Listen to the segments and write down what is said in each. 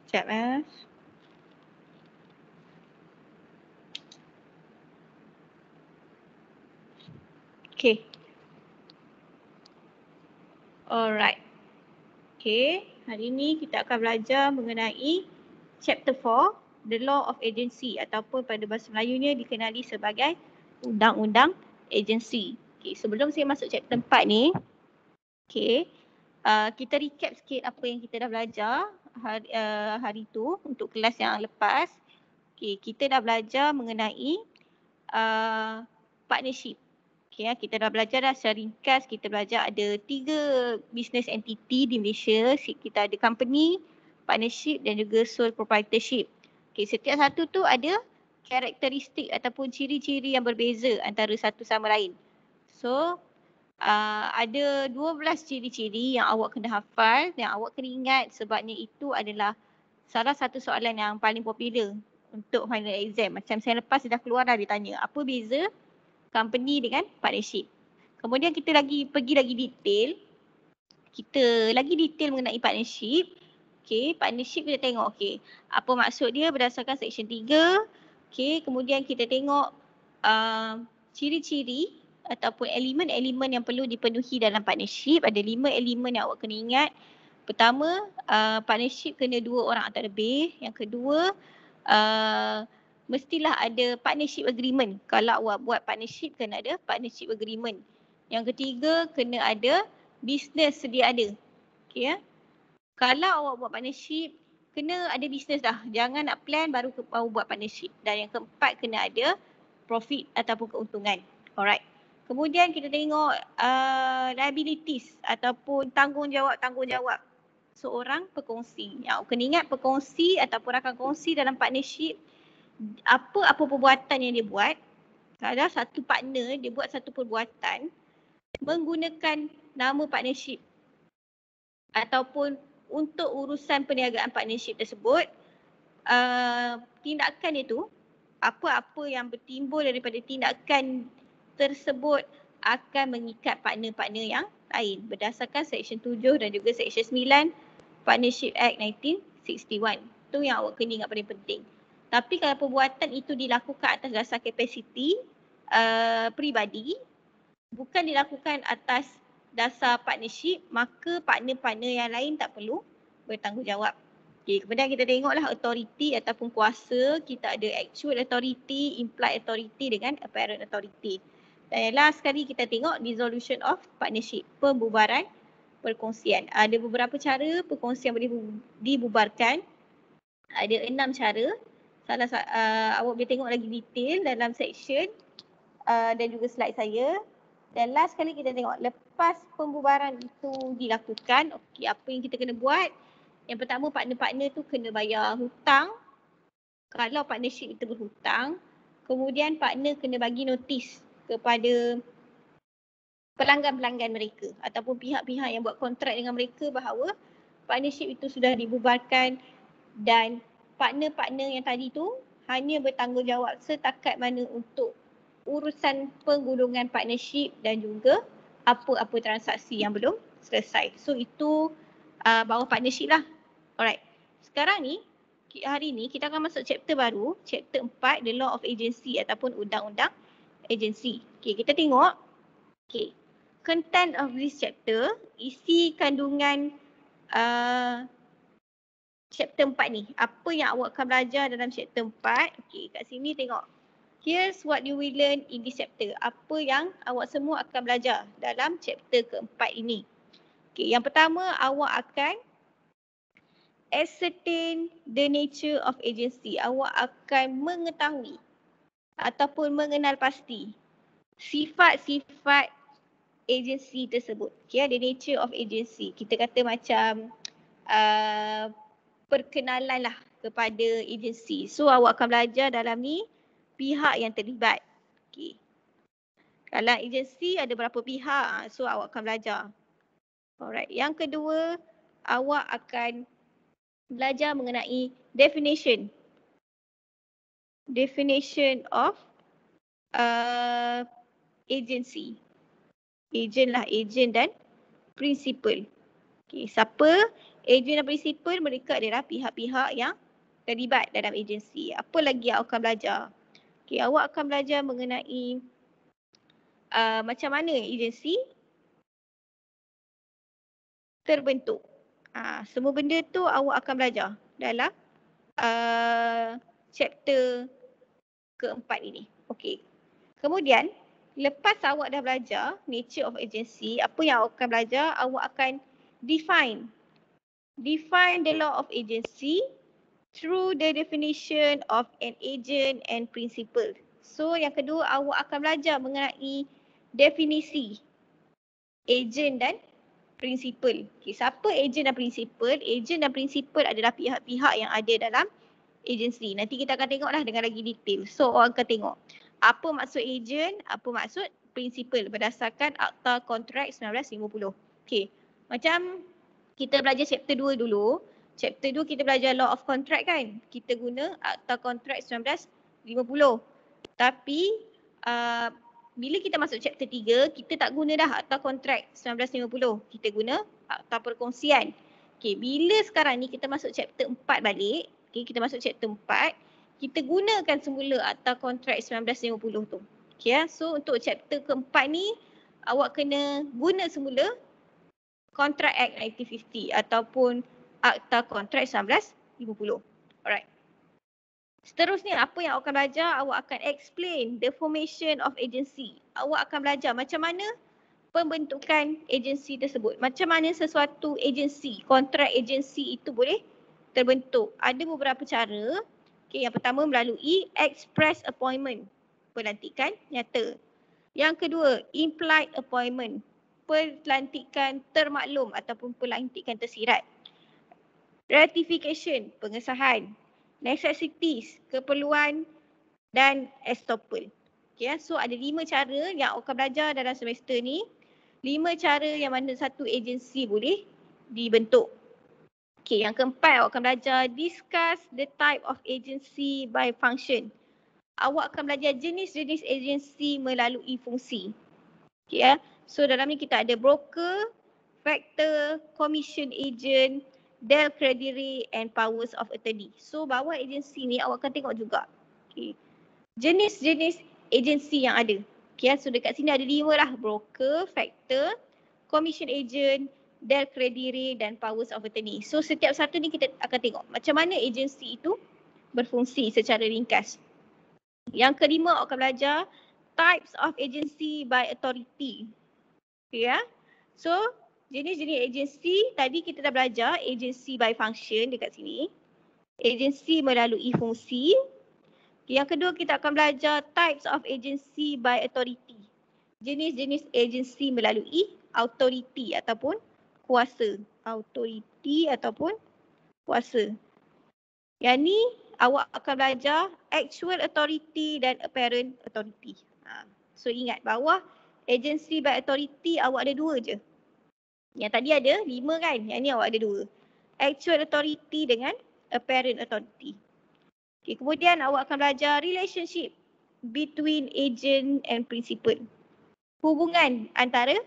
Sekejap Okay. Alright. Okay, hari ini kita akan belajar mengenai chapter 4, The Law of Agency ataupun pada bahasa Melayunya dikenali sebagai Undang-Undang Agensi. Okay, sebelum saya masuk chapter 4 ni, okay, kita recap sikit apa yang kita dah belajar hari tu untuk kelas yang lepas. Okay, kita dah belajar mengenai partnership. Okay, kita dah belajar dah secara ringkas, kita belajar ada 3 business entity di Malaysia. Kita ada company, partnership dan juga sole proprietorship. Okay, setiap satu tu ada karakteristik ataupun ciri-ciri yang berbeza antara satu sama lain. So, ada 12 ciri-ciri yang awak kena hafal, yang awak kena ingat sebabnya itu adalah salah satu soalan yang paling popular untuk final exam. Macam saya lepas dah keluar dah ditanya, apa beza company dengan partnership. Kemudian kita pergi lagi detail. Kita lagi detail mengenai partnership. Okay, partnership kita tengok apa maksud dia berdasarkan section 3. Okay, kemudian kita tengok ciri-ciri ataupun elemen-elemen yang perlu dipenuhi dalam partnership. Ada 5 elemen yang awak kena ingat. Pertama, partnership kena 2 orang atau lebih. Yang kedua, mestilah ada partnership agreement. Kalau awak buat partnership, kena ada partnership agreement. Yang ketiga, kena ada business sedia ada. Okay, ya. Kalau awak buat partnership, kena ada business dah. Jangan nak plan baru buat partnership. Dan yang keempat, kena ada profit ataupun keuntungan. Alright. Kemudian kita tengok liabilities ataupun tanggungjawab seorang pekongsi. Yang kena ingat pekongsi ataupun rakan kongsi dalam partnership, apa perbuatan yang dia buat. Kalau satu partner dia buat satu perbuatan menggunakan nama partnership ataupun untuk urusan perniagaan partnership tersebut, tindakan itu, apa-apa yang bertimbul daripada tindakan tersebut akan mengikat partner-partner yang lain berdasarkan Section 7 dan juga Section 9 Partnership Act 1961. Itu yang awak kena ingat paling penting. Tapi kalau perbuatan itu dilakukan atas dasar kapasiti peribadi, bukan dilakukan atas dasar partnership, maka partner-partner yang lain tak perlu bertanggungjawab. Okay, kemudian kita tengoklah authority ataupun kuasa. Kita ada actual authority, implied authority dengan apparent authority. Dan last sekali kita tengok dissolution of partnership, pembubaran perkongsian. Ada beberapa cara perkongsian boleh dibubarkan. Ada 6 cara. Awak boleh tengok lagi detail dalam section dan juga slide saya. Dan last kali kita tengok lepas pembubaran itu dilakukan, okey, apa yang kita kena buat? Yang pertama, partner-partner tu kena bayar hutang. Kalau partnership itu berhutang, kemudian partner kena bagi notis kepada pelanggan-pelanggan mereka ataupun pihak-pihak yang buat kontrak dengan mereka bahawa partnership itu sudah dibubarkan dan partner-partner yang tadi tu hanya bertanggungjawab setakat mana untuk urusan penggulungan partnership dan juga apa-apa transaksi yang belum selesai. So itu bawah partnership lah. Alright. Sekarang ni, hari ni kita akan masuk chapter baru, chapter 4, The Law of Agency ataupun Undang-Undang Agensi. Okay, kita tengok. Okay. Content of this chapter, isi kandungan chapter 4 ni. Apa yang awak akan belajar dalam chapter 4. Okay, kat sini tengok. Here's what you will learn in this chapter. Apa yang awak semua akan belajar dalam chapter keempat ini. Okay, yang pertama, awak akan ascertain the nature of agency. Awak akan mengetahui ataupun mengenal pasti sifat-sifat agensi tersebut. Okay, the nature of agency. Kita kata macam perkenalan lah kepada agensi. So awak akan belajar dalam ni pihak yang terlibat. Okay. Kalau agensi ada berapa pihak, so awak akan belajar. Alright. Yang kedua, awak akan belajar mengenai definition. Definition of agency. Agent lah, agent dan principal. Okay, siapa Ejen dan prinsipal mereka adalah pihak-pihak yang terlibat dalam agensi. Apa lagi yang awak akan belajar? Okay, awak akan belajar mengenai macam mana agensi terbentuk. Semua benda tu awak akan belajar dalam chapter keempat ini. Okey. Kemudian, lepas awak dah belajar nature of agency, apa yang awak akan belajar? Awak akan define the law of agency through the definition of an agent and principle. So, yang kedua, awak akan belajar mengenai definisi agent dan prinsipal. Okay, siapa agent dan prinsipal? Agent dan prinsipal adalah pihak-pihak yang ada dalam agensi. Nanti kita akan tengoklah dengan lagi detail. So, orang akan tengok apa maksud agent, apa maksud prinsipal berdasarkan Akta Kontrak 1950. Okay, macam kita belajar chapter 2 dulu. Chapter 2 kita belajar law of contract kan. Kita guna Akta Kontrak 1950. Tapi bila kita masuk chapter 3, kita tak guna dah Akta Kontrak 1950. Kita guna Akta Perkongsian. Okay, bila sekarang ni kita masuk chapter 4 balik, okay, kita masuk chapter 4, kita gunakan semula Akta Kontrak 1950 tu. Okay, so untuk chapter keempat ni, awak kena guna semula Contract Act 1950 ataupun Akta Kontrak 1950. Alright. Seterusnya, apa yang awak akan belajar? Awak akan explain the formation of agency. Awak akan belajar macam mana pembentukan agensi tersebut. Macam mana sesuatu agensi, kontrak agensi itu boleh terbentuk. Ada beberapa cara. Okay, yang pertama melalui express appointment, pelantikan nyata. Yang kedua, implied appointment, pelantikan termaklum ataupun pelantikan tersirat. Ratification, pengesahan. Necessities, keperluan dan estoppel. Okay, so ada 5 cara yang awak akan belajar dalam semester ni. 5 cara yang mana satu agensi boleh dibentuk. Okay, yang keempat awak akan belajar discuss the type of agency by function. Awak akan belajar jenis-jenis agensi melalui fungsi. Okay, so dalam ni kita ada broker, factor, commission agent, del credere and powers of attorney. So bawah agensi ni awak akan tengok juga. Okay, jenis-jenis agensi yang ada. Okay, so dekat sini ada 5 lah. Broker, factor, commission agent, del credere dan powers of attorney. So setiap satu ni kita akan tengok macam mana agensi itu berfungsi secara ringkas. Yang kelima awak akan belajar types of agency by authority. Okay, so jenis-jenis agensi, tadi kita dah belajar agensi by function dekat sini. Agensi melalui fungsi. Yang kedua kita akan belajar types of agency by authority. Jenis-jenis agensi melalui authority ataupun kuasa. Authority ataupun kuasa. Yang ni awak akan belajar actual authority dan apparent authority. So ingat bawah agency by authority awak ada 2 je. Yang tadi ada 5 kan, yang ni awak ada 2. Actual authority dengan apparent authority. Okay, kemudian awak akan belajar relationship between agent and principal. Hubungan antara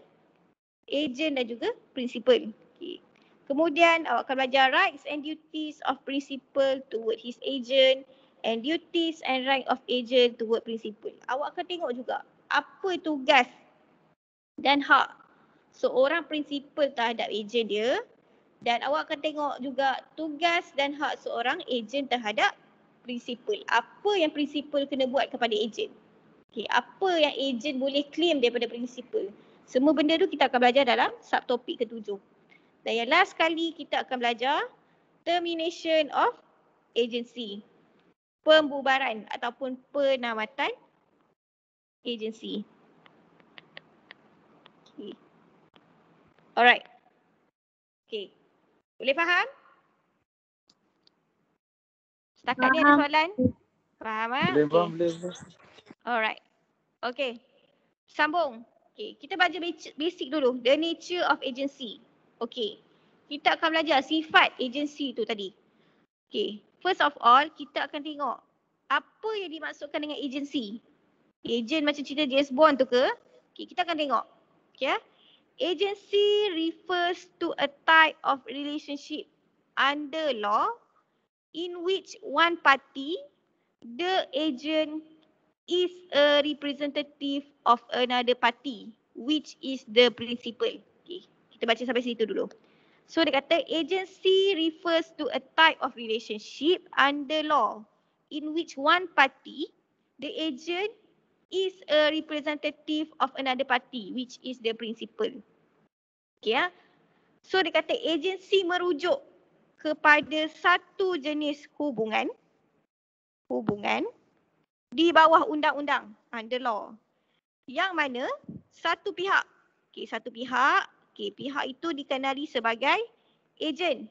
agent dan juga principal. Okay. Kemudian awak akan belajar rights and duties of principal toward his agent and duties and right of agent toward principal. Awak akan tengok juga apa tugas dan hak seorang prinsipal terhadap ejen dia, dan awak akan tengok juga tugas dan hak seorang ejen terhadap prinsipal. Apa yang prinsipal kena buat kepada ejen. Okay, apa yang ejen boleh claim daripada prinsipal. Semua benda tu kita akan belajar dalam subtopik ke-7. Dan yang last kali kita akan belajar termination of agency. Pembubaran ataupun penamatan agensi. Okay. Alright. Okay. Boleh faham? Setakat ni ada soalan? Faham Boleh okay. boleh. Alright. Okay. Sambung. Okay. Kita baca basic dulu. The nature of agency. Okay. Kita akan belajar sifat agensi tu tadi. Okay. First of all, kita akan tengok apa yang dimaksudkan dengan agensi. Agent macam cerita James Bond tu ke? Okay. Kita akan tengok. Okay. Agency refers to a type of relationship under law in which one party, the agent, is a representative of another party, which is the principal. Okay, kita baca sampai situ dulu. So dia kata agency refers to a type of relationship under law in which one party, the agent, is a representative of another party, which is the principal. Okay ya. So dia kata agency merujuk kepada satu jenis hubungan di bawah undang-undang, under law, yang mana satu pihak, pihak itu dikenali sebagai ejen.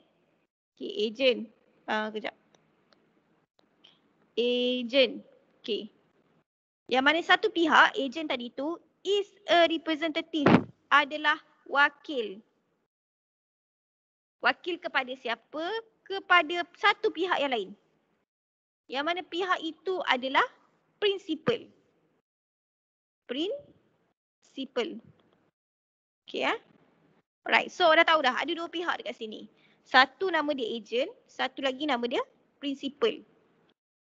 Ejen. Kejap. Ejen. Yang mana satu pihak, ejen tadi tu, is a representative, adalah wakil. Wakil kepada siapa? Kepada satu pihak yang lain. Yang mana pihak itu adalah principal. Principal. Okay ya. Alright, so dah tahu dah ada dua pihak dekat sini. Satu nama dia agent, satu lagi nama dia principal.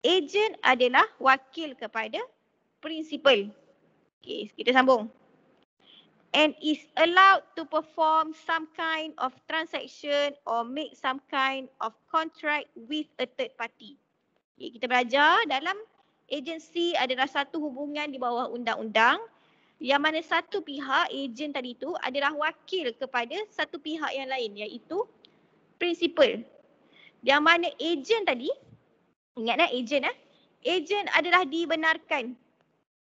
Agent adalah wakil kepada principal. Okay, kita sambung. And is allowed to perform some kind of transaction or make some kind of contract with a third party. Okay, kita belajar dalam agensi adalah satu hubungan di bawah undang-undang yang mana satu pihak, ejen tadi tu, adalah wakil kepada satu pihak yang lain, iaitu principal. Yang mana ejen tadi, ingat ejen ejen adalah dibenarkan.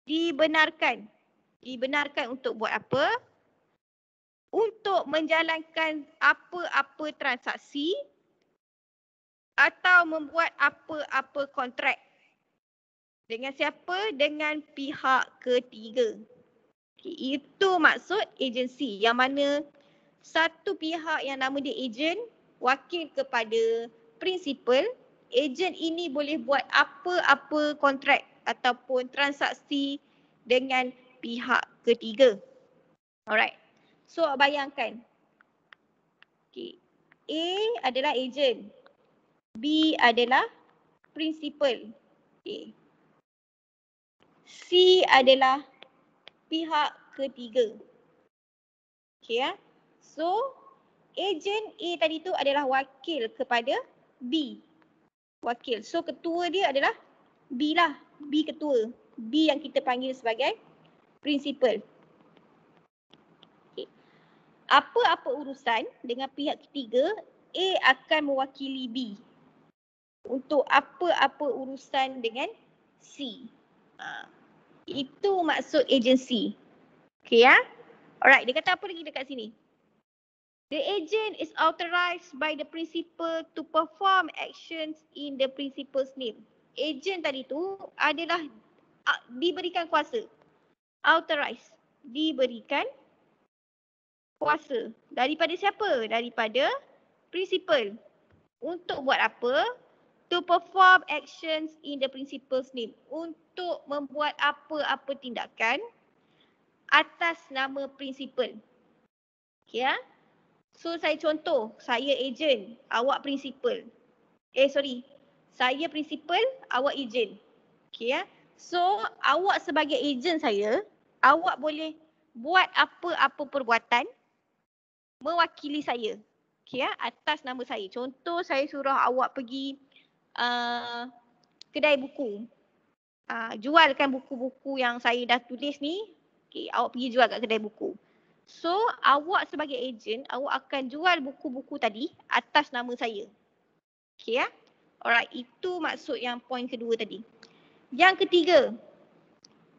Dibenarkan untuk buat apa? Untuk menjalankan apa-apa transaksi atau membuat apa-apa kontrak. Dengan siapa? Dengan pihak ketiga. Okay, itu maksud agensi yang mana satu pihak yang nama dia ejen wakil kepada principal. Ejen ini boleh buat apa-apa kontrak ataupun transaksi dengan pihak ketiga. Alright. So bayangkan. Okay. A adalah ejen. B adalah principal. Okay. C adalah pihak ketiga. Okay ya. So, ejen A tadi tu adalah wakil kepada B. Wakil. So, ketua dia adalah B lah. B ketua. B yang kita panggil sebagai principal. Okay. Apa-apa urusan dengan pihak ketiga, A akan mewakili B. Untuk apa-apa urusan dengan C. Itu maksud agensi. Okay ya. Alright, dia kata apa lagi dekat sini? The agent is authorized by the principal to perform actions in the principal's name. Agent tadi tu adalah diberikan kuasa. Authorized. Diberikan kuasa. Daripada siapa? Daripada principal. Untuk buat apa? To perform actions in the principal's name. Untuk membuat apa-apa tindakan atas nama principal. Okay ya. So saya contoh, saya ejen, awak principal. Saya principal, awak ejen. Okay ya. So awak sebagai ejen saya, awak boleh buat apa-apa perbuatan mewakili saya. Okay ya, atas nama saya. Contoh saya suruh awak pergi kedai buku. Jualkan buku-buku yang saya dah tulis ni. Okay, awak pergi jual kat kedai buku. So, awak sebagai ejen, awak akan jual buku-buku tadi atas nama saya. Okay ya. Alright, itu maksud yang poin kedua tadi. Yang ketiga,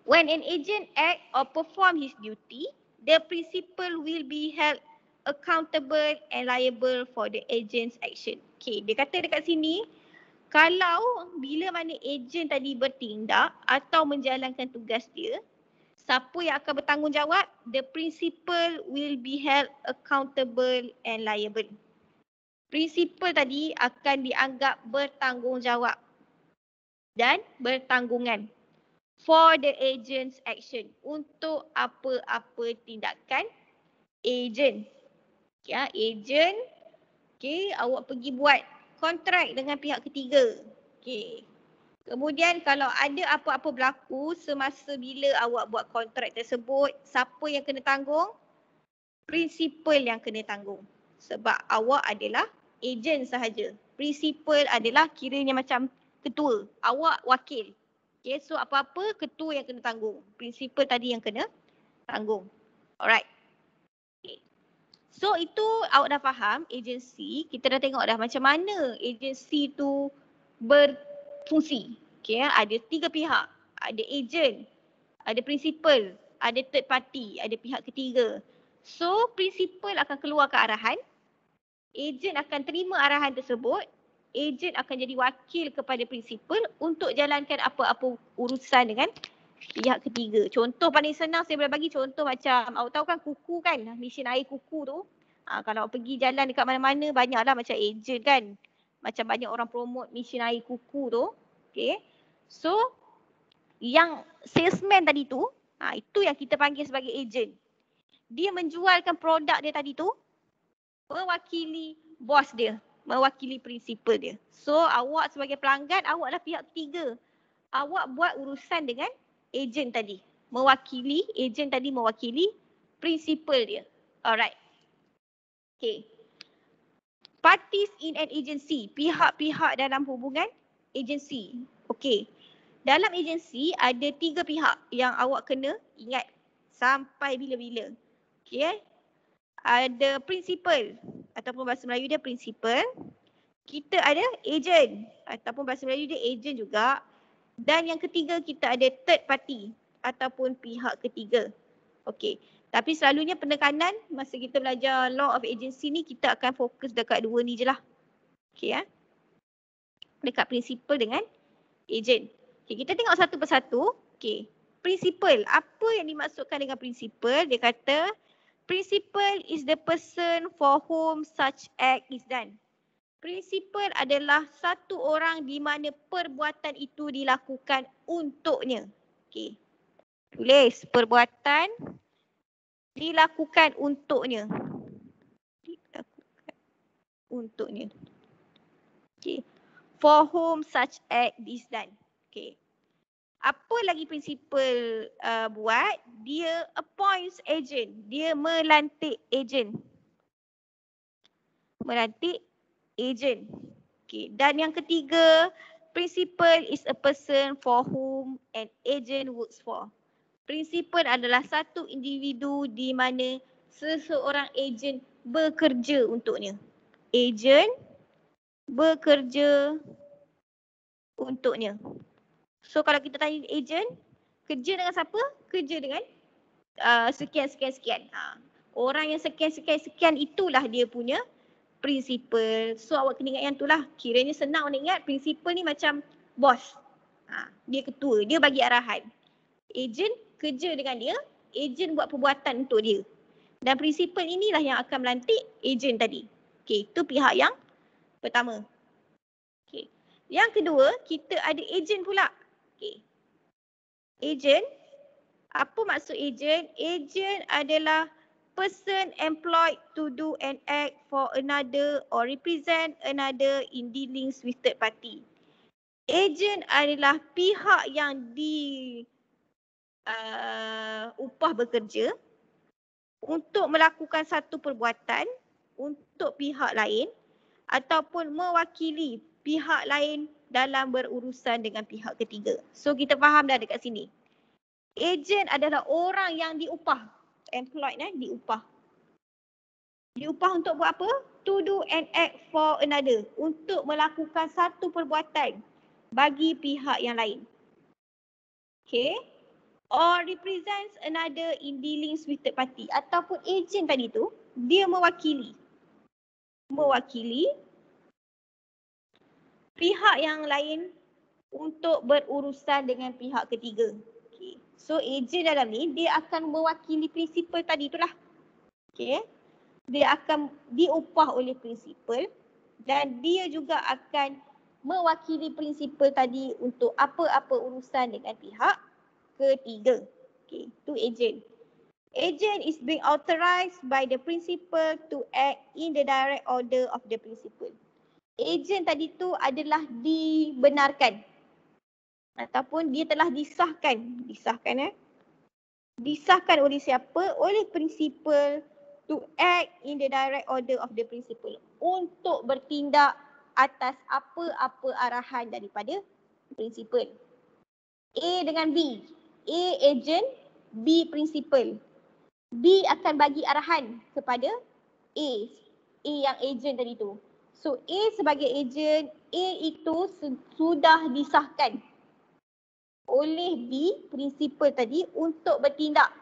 when an agent act or perform his duty, the principal will be held accountable and liable for the agent's action. Okay, dia kata dekat sini, kalau bila mana ejen tadi bertindak atau menjalankan tugas dia, siapa yang akan bertanggungjawab? The principal will be held accountable and liable. Principal tadi akan dianggap bertanggungjawab dan bertanggungan for the agent's action. Untuk apa-apa tindakan ejen. Ya, ejen Okay, awak pergi buat kontrak dengan pihak ketiga. Okay. Kemudian kalau ada apa-apa berlaku semasa bila awak buat kontrak tersebut, siapa yang kena tanggung? Prinsipal yang kena tanggung. Sebab awak adalah ejen sahaja. Prinsipal adalah kiranya macam ketua. Awak wakil. Okay, so apa-apa ketua yang kena tanggung. Prinsipal tadi yang kena tanggung. Alright. Okay. So itu awak dah faham agensi, kita dah tengok dah macam mana agensi tu berfungsi. Okay, ada 3 pihak, ada ejen, ada prinsipal, ada third party, ada pihak ketiga. So prinsipal akan keluarkan arahan, ejen akan terima arahan tersebut, ejen akan jadi wakil kepada prinsipal untuk jalankan apa-apa urusan dengan pihak ketiga. Contoh paling senang saya boleh bagi contoh macam awak tahu kan kuku kan, mesin air kuku tu. Kalau awak pergi jalan dekat mana-mana banyaklah macam ejen kan. Macam banyak orang promote mesin air kuku tu. Okay. So yang salesman tadi tu, itu yang kita panggil sebagai ejen. Dia menjualkan produk dia tadi tu mewakili bos dia, mewakili prinsipal dia. So awak sebagai pelanggan, awaklah pihak ketiga. Awak buat urusan dengan ejen tadi. Ejen tadi mewakili prinsipal dia. Alright. Okay. Parties in an agency, pihak-pihak dalam hubungan agensi. Okay. Dalam agensi ada 3 pihak yang awak kena ingat sampai bila-bila. Okay. Ada prinsipal ataupun bahasa Melayu dia prinsipal. Kita ada ejen ataupun bahasa Melayu dia ejen juga. Dan yang ketiga kita ada third party ataupun pihak ketiga. Okey. Tapi selalunya penekanan masa kita belajar law of agency ni kita akan fokus dekat 2 ni je lah. Okey ya. Dekat prinsipal dengan ejen. Okey, kita tengok satu persatu. Okey. Prinsipal. Apa yang dimaksudkan dengan prinsipal? Dia kata principal is the person for whom such act is done. Prinsipal adalah satu orang di mana perbuatan itu dilakukan untuknya. Okey. Tulis perbuatan dilakukan untuknya. Dilakukan untuknya. Okey. For whom such act is done. Okey. Apa lagi prinsipal buat? Dia appoints agent. Dia melantik agent. Melantik agent. Okay. Dan yang ketiga, principal is a person for whom an agent works for. Principal adalah satu individu di mana seseorang agent bekerja untuknya. Agent bekerja untuknya. So kalau kita tanya agent, kerja dengan siapa? Kerja dengan sekian-sekian-sekian. Orang yang sekian-sekian-sekian itulah dia punya prinsipal. So awak kena ingat yang tu lah. Kiranya senang nak ingat prinsipal ni macam bos. Dia ketua, dia bagi arahan. Ejen kerja dengan dia, ejen buat perbuatan untuk dia. Dan prinsipal inilah yang akan melantik ejen tadi. Okey, itu pihak yang pertama. Okey. Yang kedua, kita ada ejen pula. Okey. Ejen, apa maksud ejen? Ejen adalah person employed to do an act for another or represent another in dealings with third party. Agent adalah pihak yang upah bekerja untuk melakukan satu perbuatan untuk pihak lain ataupun mewakili pihak lain dalam berurusan dengan pihak ketiga. So kita faham dah dekat sini. Agent adalah orang yang diupah. Employed diupah. Diupah untuk buat apa? To do an act for another. Untuk melakukan satu perbuatan bagi pihak yang lain. Okay. Or represents another in dealings with third party. Ataupun agent tadi tu, dia mewakili. Mewakili pihak yang lain untuk berurusan dengan pihak ketiga. Okay. So agent dalam ni, dia akan mewakili prinsipal tadi tu lah. Okay. Dia akan diupah oleh prinsipal dan dia juga akan mewakili prinsipal tadi untuk apa-apa urusan dengan pihak ketiga. Okay, itu ejen. Agent is being authorized by the principal to act in the direct order of the principal. Agent tadi tu adalah dibenarkan ataupun dia telah disahkan. Disahkan oleh siapa? Oleh principal to act in the direct order of the principal. Untuk bertindak atas apa-apa arahan daripada principal. A dengan B. A agent, B principal. B akan bagi arahan kepada A. A yang agent tadi tu. So A sebagai agent, A itu sudah disahkan oleh B principal tadi untuk bertindak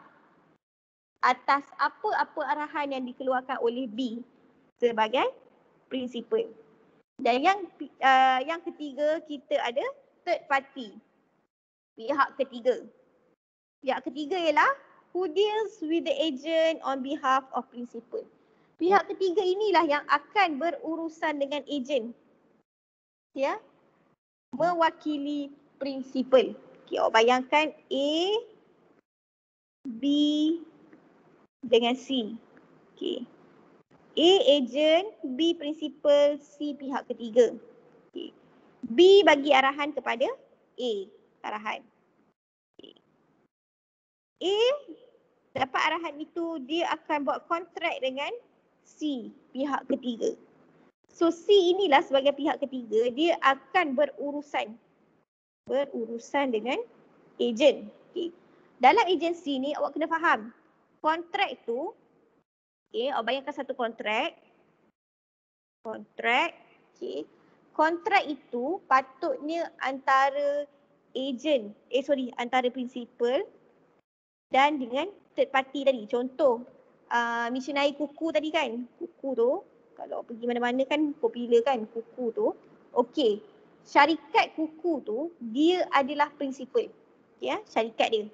atas apa-apa arahan yang dikeluarkan oleh B sebagai principal. Dan yang ketiga, kita ada third party. Pihak ketiga. Pihak ketiga ialah who deals with the agent on behalf of principal. Pihak ketiga inilah yang akan berurusan dengan agent. Ya. Mewakili principal. Okey, awak bayangkan A, B dengan C. Okey. A agent, B principal, C pihak ketiga. Okay. B bagi arahan kepada A. Arahan. Okay. A dapat arahan itu, dia akan buat kontrak dengan C, pihak ketiga. So C inilah sebagai pihak ketiga, dia akan berurusan dengan agent. Okay. Dalam agensi ni awak kena faham, kontrak tu, okay, awak bayangkan satu kontrak. Okay. Kontrak itu patutnya antara antara principal dan dengan third party tadi. Contoh, missionary kuku tadi kan. Kuku tu, kalau pergi mana-mana kan popular kan kuku tu. Okey, syarikat kuku tu, dia adalah principal. Ya, syarikat dia.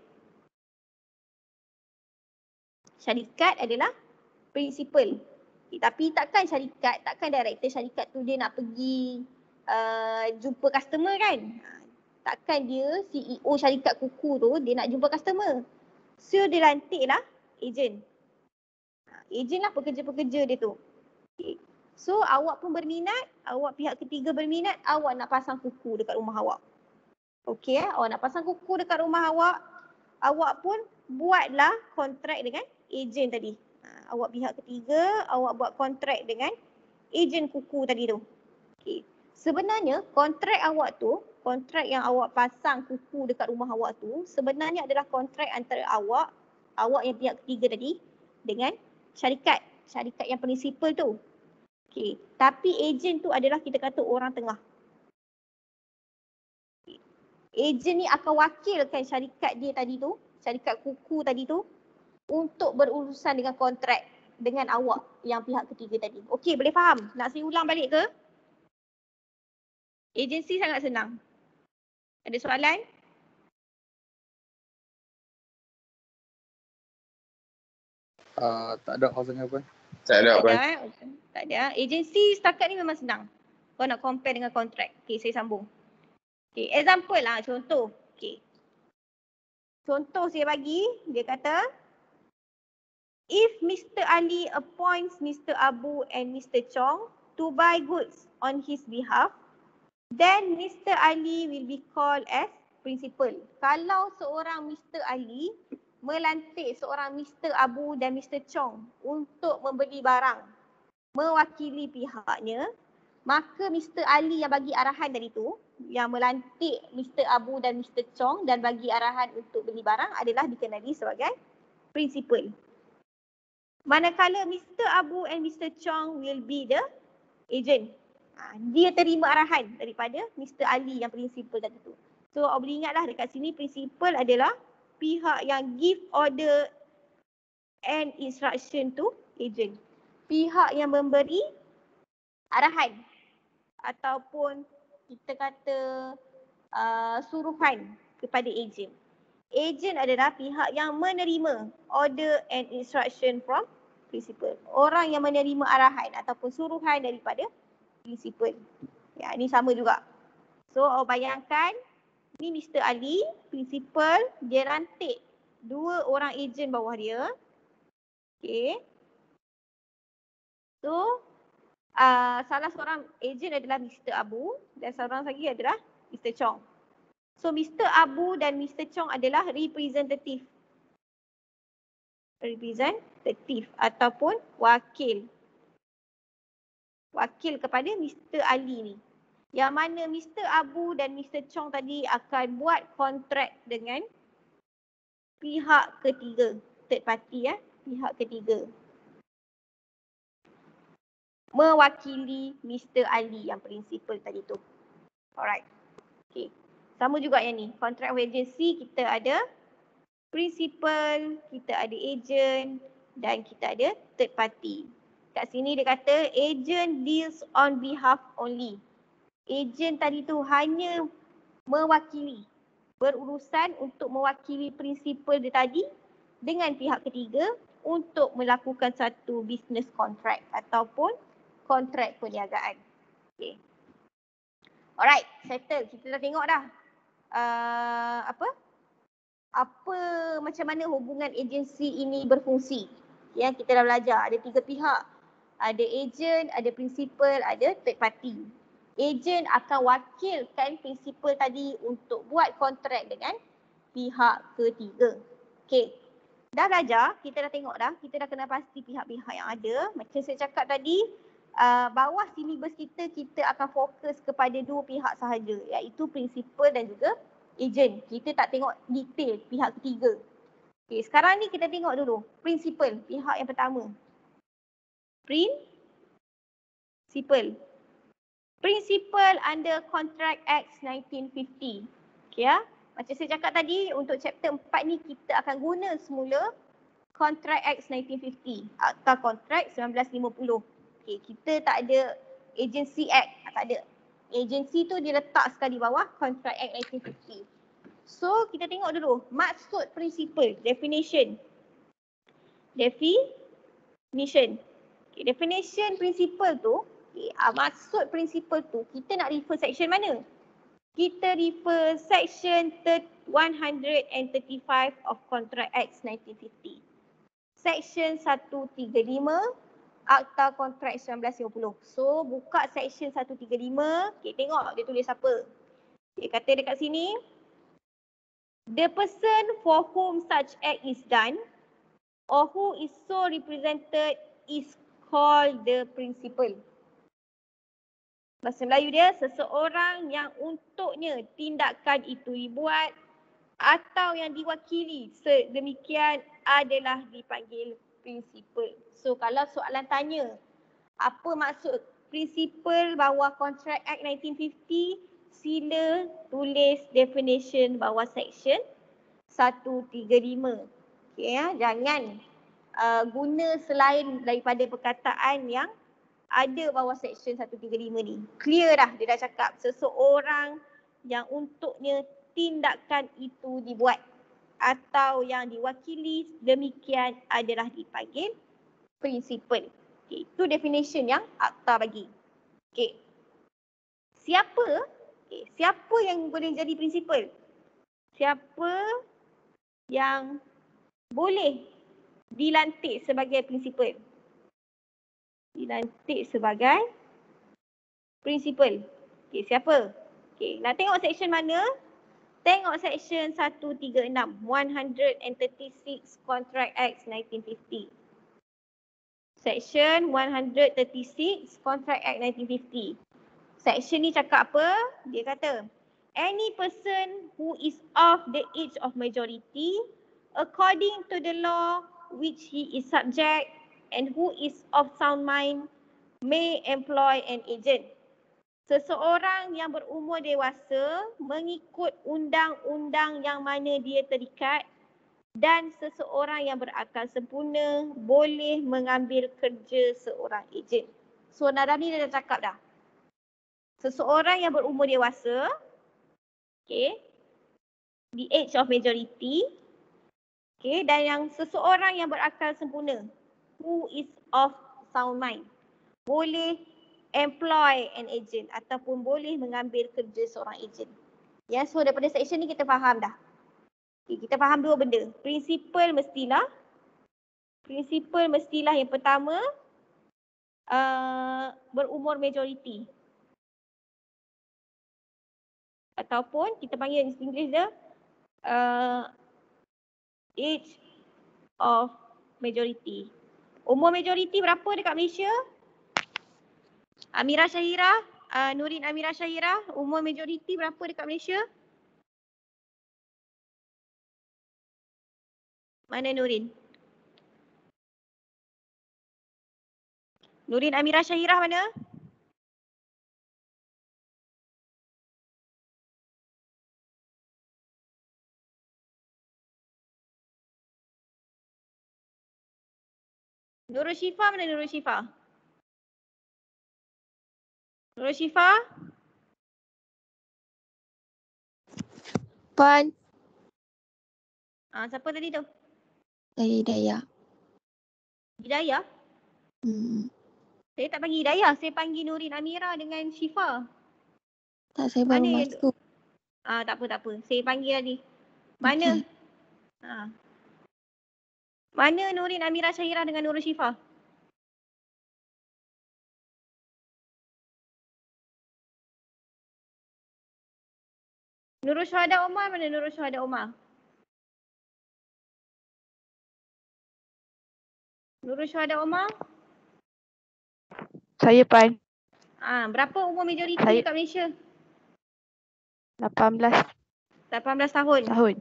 Syarikat adalah principal. Okay, tapi takkan director syarikat tu dia nak pergi jumpa customer kan. Takkan dia CEO syarikat kuku tu dia nak jumpa customer. So dia lantiklah agent. Agent lah pekerja-pekerja dia tu. Okay. So awak pun berminat, awak pihak ketiga berminat, awak nak pasang kuku dekat rumah awak. Okey, awak nak pasang kuku dekat rumah awak pun buatlah kontrak dengan agent tadi. Awak pihak ketiga, awak buat kontrak dengan agent kuku tadi tu. Okay. Sebenarnya kontrak awak tu, kontrak yang awak pasang kuku dekat rumah awak tu, sebenarnya adalah kontrak antara awak yang pihak ketiga tadi dengan syarikat yang prinsipal tu. Okay. Tapi agent tu adalah kita kata orang tengah. Okay. Agent ni akan wakilkan syarikat dia tadi tu, syarikat kuku tadi tu, untuk berurusan dengan kontrak dengan awak yang pihak ketiga tadi. Okey, boleh faham? Nak saya ulang balik ke? Agensi sangat senang. Ada soalan? Tak ada maksudnya apa? Tak ada apa. Tak ada. Agensi setakat ni memang senang. Kau nak compare dengan kontrak. Okey, saya sambung. Okey, example lah, contoh. Okey. Contoh saya bagi, dia kata, if Mr. Ali appoints Mr. Abu and Mr. Chong to buy goods on his behalf, then Mr. Ali will be called as principal. Kalau seorang Mr. Ali melantik seorang Mr. Abu dan Mr. Chong untuk membeli barang mewakili pihaknya, maka Mr. Ali yang bagi arahan tadi tu, yang melantik Mr. Abu dan Mr. Chong dan bagi arahan untuk beli barang adalah dikenali sebagai principal. Manakala Mr. Abu and Mr. Chong will be the agent. Dia terima arahan daripada Mr. Ali yang prinsipal tadi tu. So awak boleh ingatlah dekat sini prinsipal adalah pihak yang give order and instruction to agent. Pihak yang memberi arahan ataupun kita kata suruhan kepada agent. Agent adalah pihak yang menerima order and instruction from principal. Orang yang menerima arahan ataupun suruhan daripada principal. Ya, ini sama juga. So, awak bayangkan, ni Mr. Ali, principal, dia rantik 2 orang ejen bawah dia Okay. So, salah seorang ejen adalah Mr. Abu dan seorang lagi adalah Mr. Chong. So, Mr. Abu dan Mr. Chong adalah representative ataupun wakil kepada Mr. Ali ni. Yang mana Mr. Abu dan Mr. Chong tadi akan buat kontrak dengan pihak ketiga, third party pihak ketiga. Mewakili Mr. Ali yang prinsipal tadi tu. Alright. Okay. Sama juga yang ni. Contract of agency kita ada principal, kita ada agent dan kita ada third party. Kat sini dia kata agent deals on behalf only. Agent tadi tu hanya mewakili, berurusan untuk mewakili principal dia tadi dengan pihak ketiga untuk melakukan satu business contract ataupun kontrak perniagaan. Okay. Alright, settle. Kita dah tengok dah macam mana hubungan agensi ini berfungsi. Yang kita dah belajar, ada 3 pihak. Ada agent, ada principal, ada third party. Agent akan wakilkan principal tadi untuk buat kontrak dengan pihak ketiga. Okey. Dah belajar, kita dah tengok dah, kita dah kenal pasti pihak-pihak yang ada. Macam saya cakap tadi, bawah silibus kita akan fokus kepada 2 pihak sahaja, iaitu principal dan juga agent. Kita tak tengok detail pihak ketiga. Okay, sekarang ni kita tengok dulu principal, pihak yang pertama. Principal under Contract Act 1950. Okay ya. Macam saya cakap tadi, untuk chapter 4 ni kita akan guna semula Contract Act 1950, Akta Kontrak 1950. Okay, kita tak ada Agency Act, tak ada. Agency tu dia letak sekali bawah Contract Act 1950. So, kita tengok dulu maksud principal, definition. Okay, definition principal tu, maksud principal tu, kita nak refer section mana? Kita refer section 135 of Contract Act 1950. Section 135 Akta Kontrak 1950. So, buka section 135. Okay, tengok dia tulis apa. Okay, kata dekat sini, the person for whom such act is done or who is so represented is called the principal. Bahasa Melayu dia, seseorang yang untuknya tindakan itu dibuat atau yang diwakili sedemikian adalah dipanggil principal. So kalau soalan tanya, apa maksud principal bawah Contract Act 1950, sila tulis definition bawah section 135. Okay, ya? Jangan guna selain daripada perkataan yang ada bawah section 135 ni. Clear dah, dia dah cakap seseorang yang untuknya tindakan itu dibuat atau yang diwakili demikian adalah dipanggil principal. Okay, itu definition yang akta bagi. Okay. Siapa yang boleh jadi principal? Siapa yang boleh dilantik sebagai principal? Dilantik sebagai principal. Okay, siapa? Okay, nak tengok section mana? Tengok section 136, 136 Contract Act 1950. Section 136 Contract Act 1950. Section ni cakap apa? Dia kata, any person who is of the age of majority according to the law which he is subject and who is of sound mind may employ an agent. Seseorang yang berumur dewasa mengikut undang-undang yang mana dia terikat dan seseorang yang berakal sempurna boleh mengambil kerja seorang ejen. So nada ni dia dah cakap dah. Seseorang yang berumur dewasa, okay, the age of majority, okay, dan yang seseorang yang berakal sempurna, who is of sound mind, boleh employ an agent ataupun boleh mengambil kerja seorang ejen. Ya, so daripada section ni kita faham dah. Okay, kita faham 2 benda. Principal mestilah prinsipal mestilah yang pertama berumur majoriti. Ataupun kita panggil di Inggeris dia age of majority. Umur majoriti berapa dekat Malaysia? Amira Syahira, Nurin Amira Syahira, umur majoriti berapa dekat Malaysia? Mana Nurin? Nurin Amira Syahira mana? Nurul Syifa mana Nurul Syifa? Nurul Syifa? Puan. Siapa tadi tu? Saya Hidayah. Hidayah? Saya tak panggil Hidayah, saya panggil Nurin Amira dengan Syifa. Tak, saya baru Mana masuk. tak apa. Saya panggil tadi. Mana? Okay. Mana Nurin Amira Syahira dengan Nurul Syifa? Nurul Syuhada Omar mana Nurul Syuhada Omar? Nurul Syuhada Omar? Saya Pan. Berapa umur majoriti Saya- dekat Malaysia? 18 tahun. 18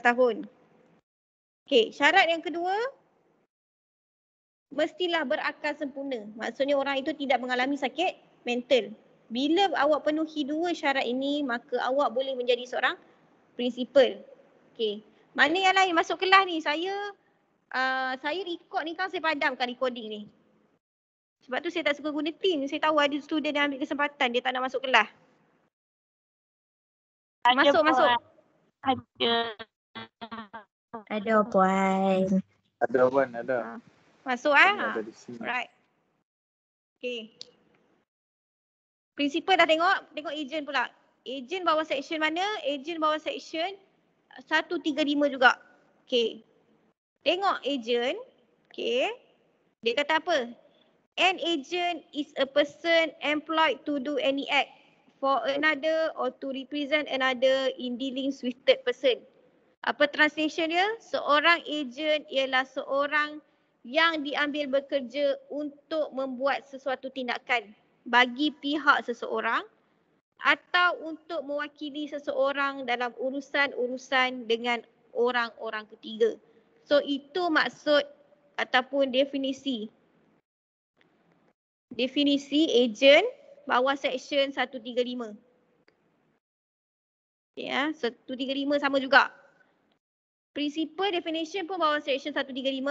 tahun. Okey, syarat yang kedua, mestilah berakal sempurna. Maksudnya orang itu tidak mengalami sakit mental. Bila awak penuhi dua syarat ini, maka awak boleh menjadi seorang prinsipal. Okey. Mana yang lain masuk kelas ni? Saya record ni kan, saya padamkan recording ni. Sebab tu saya tak suka guna Teams. Saya tahu ada student yang ambil kesempatan, dia tak nak masuk kelas. Masuk. Ada Puan. Ada Puan, ada. Masuk Ada di sini. Alright. Okay. Prinsipal dah tengok ejen pula. Ejen bawah section mana? Ejen bawah section 135 juga. Okay. Tengok ejen. Okay. Dia kata apa? An agent is a person employed to do any act for another or to represent another in dealings with third person. Apa translation dia? Seorang agent ialah seorang yang diambil bekerja untuk membuat sesuatu tindakan bagi pihak seseorang atau untuk mewakili seseorang dalam urusan-urusan dengan orang-orang ketiga. So itu maksud ataupun definisi agent bawah section 135. Ya, 135 sama juga. Principal definition pun bawah section 135.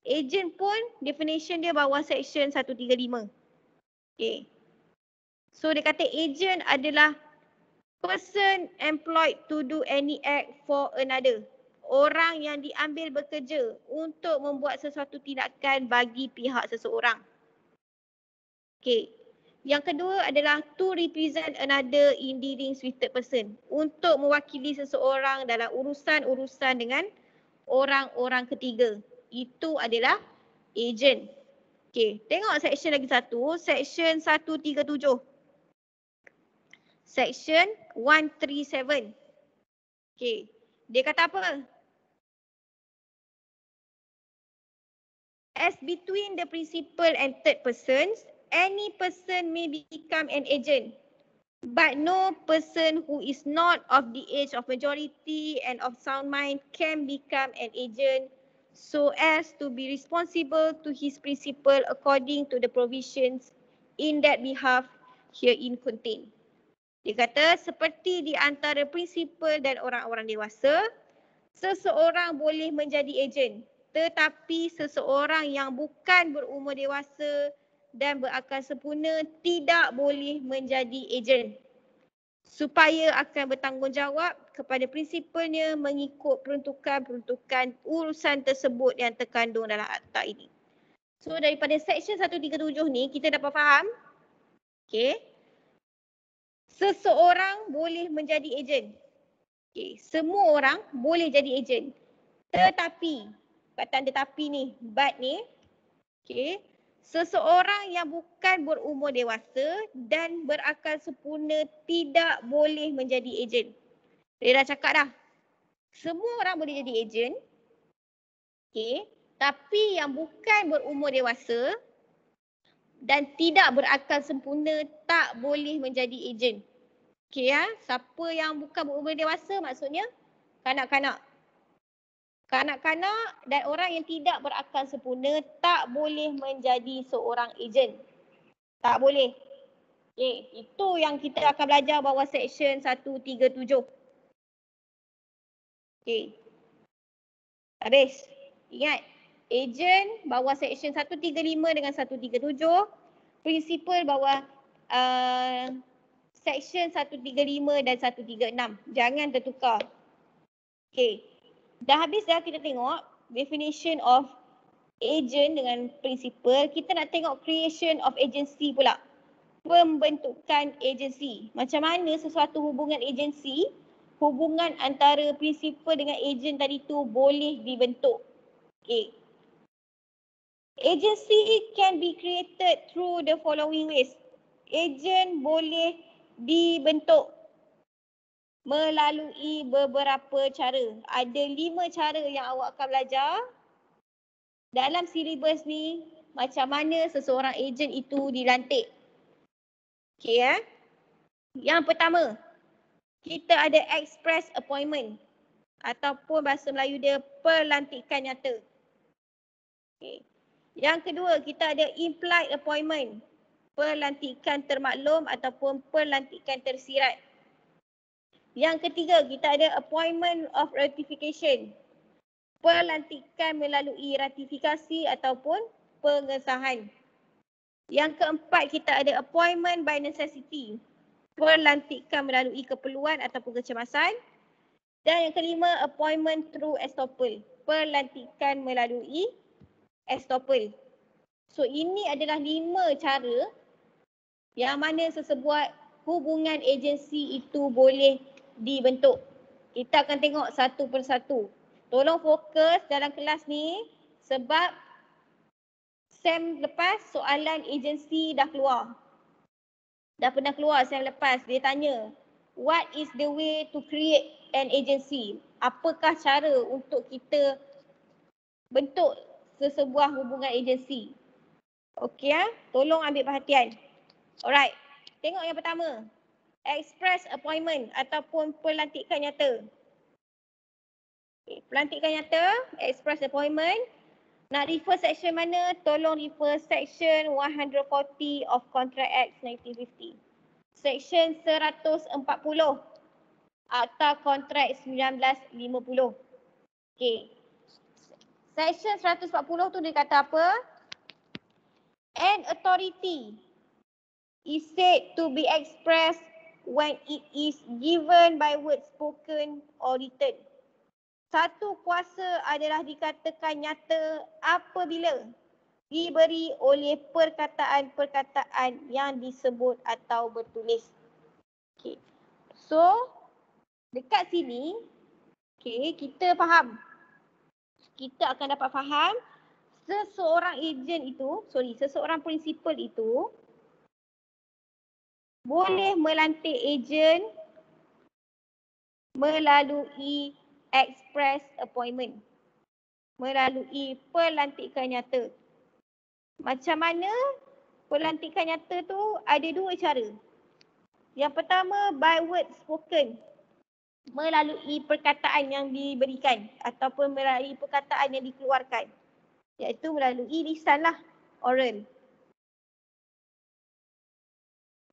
Agent pun definition dia bawah section 135. Okay. So dia kata agent adalah person employed to do any act for another. Orang yang diambil bekerja untuk membuat sesuatu tindakan bagi pihak seseorang. Okay. Yang kedua adalah to represent another in dealings with third person. Untuk mewakili seseorang dalam urusan-urusan dengan orang-orang ketiga. Itu adalah agent. Okay, tengok section lagi satu. Section 137. Section 137. Okay, dia kata apa? As between the principal and third persons, any person may become an agent, but no person who is not of the age of majority and of sound mind can become an agent so as to be responsible to his principal according to the provisions in that behalf herein contained. Dia kata seperti di antara principal dan orang-orang dewasa, seseorang boleh menjadi ejen, tetapi seseorang yang bukan berumur dewasa dan berakal sempurna tidak boleh menjadi ejen supaya akan bertanggungjawab kepada prinsipalnya mengikut peruntukan-peruntukan urusan tersebut yang terkandung dalam akta ini. So daripada section 137 ni kita dapat faham, okay, seseorang boleh menjadi ejen. Okay, semua orang boleh jadi ejen. Tetapi kat tanda tapi ni, but ni. Okay. Seseorang yang bukan berumur dewasa dan berakal sempurna tidak boleh menjadi ejen. Dia dah cakap dah. Semua orang boleh jadi ejen. Okay. Tapi yang bukan berumur dewasa dan tidak berakal sempurna tak boleh menjadi ejen. Okay ya. Siapa yang bukan berumur dewasa maksudnya kanak-kanak. Kanak-kanak dan orang yang tidak berakal sempurna tak boleh menjadi seorang ejen. Tak boleh. Okay. Itu yang kita akan belajar bawah seksyen 137. Okay. Habis. Ingat. Ejen bawah seksyen 135 dengan 137. Prinsipal bawah seksyen 135 dan 136. Jangan tertukar. Okay. Dah habis dah kita tengok definition of agent dengan prinsipal. Kita nak tengok creation of agency pula. Pembentukan agensi. Macam mana sesuatu hubungan agensi, hubungan antara prinsipal dengan agent tadi tu boleh dibentuk. Okay. Agency can be created through the following ways. Agent boleh dibentuk melalui beberapa cara. Ada 5 cara yang awak akan belajar dalam silibus ni, macam mana seseorang ejen itu dilantik. Okay ya. Yang pertama, kita ada express appointment ataupun bahasa Melayu dia pelantikan nyata. Okay. Yang kedua, kita ada implied appointment, pelantikan termaklum ataupun pelantikan tersirat. Yang ketiga, kita ada appointment of ratification, pelantikan melalui ratifikasi ataupun pengesahan. Yang keempat, kita ada appointment by necessity, pelantikan melalui keperluan ataupun kecemasan. Dan yang kelima, appointment through estoppel, pelantikan melalui estoppel. So ini adalah 5 cara yang mana sesebuah hubungan agensi itu boleh dibentuk. Kita akan tengok satu persatu. Tolong fokus dalam kelas ni sebab sem lepas soalan agensi dah keluar. Dah pernah keluar sem lepas. Dia tanya, what is the way to create an agency? Apakah cara untuk kita bentuk sesebuah hubungan agensi? Okey ya, tolong ambil perhatian. Alright, tengok yang pertama. Express appointment ataupun pelantikan nyata. Okay, pelantikan nyata, express appointment. Nak refer section mana? Tolong refer section 140 of Contract Act 1950. Section 140 Akta Kontrak 1950. Okay. Section 140 tu dia kata apa? An authority is said to be expressed when it is given by word spoken or written. Satu kuasa adalah dikatakan nyata apabila diberi oleh perkataan-perkataan yang disebut atau bertulis. Okay. So, dekat sini, okay, kita faham. Kita akan dapat faham seseorang prinsipal itu boleh melantik ejen melalui express appointment, melalui pelantikan nyata. Macam mana pelantikan nyata tu? Ada 2 cara. Yang pertama, by word spoken, melalui perkataan yang diberikan ataupun melalui perkataan yang dikeluarkan, iaitu melalui lisan lah, oral.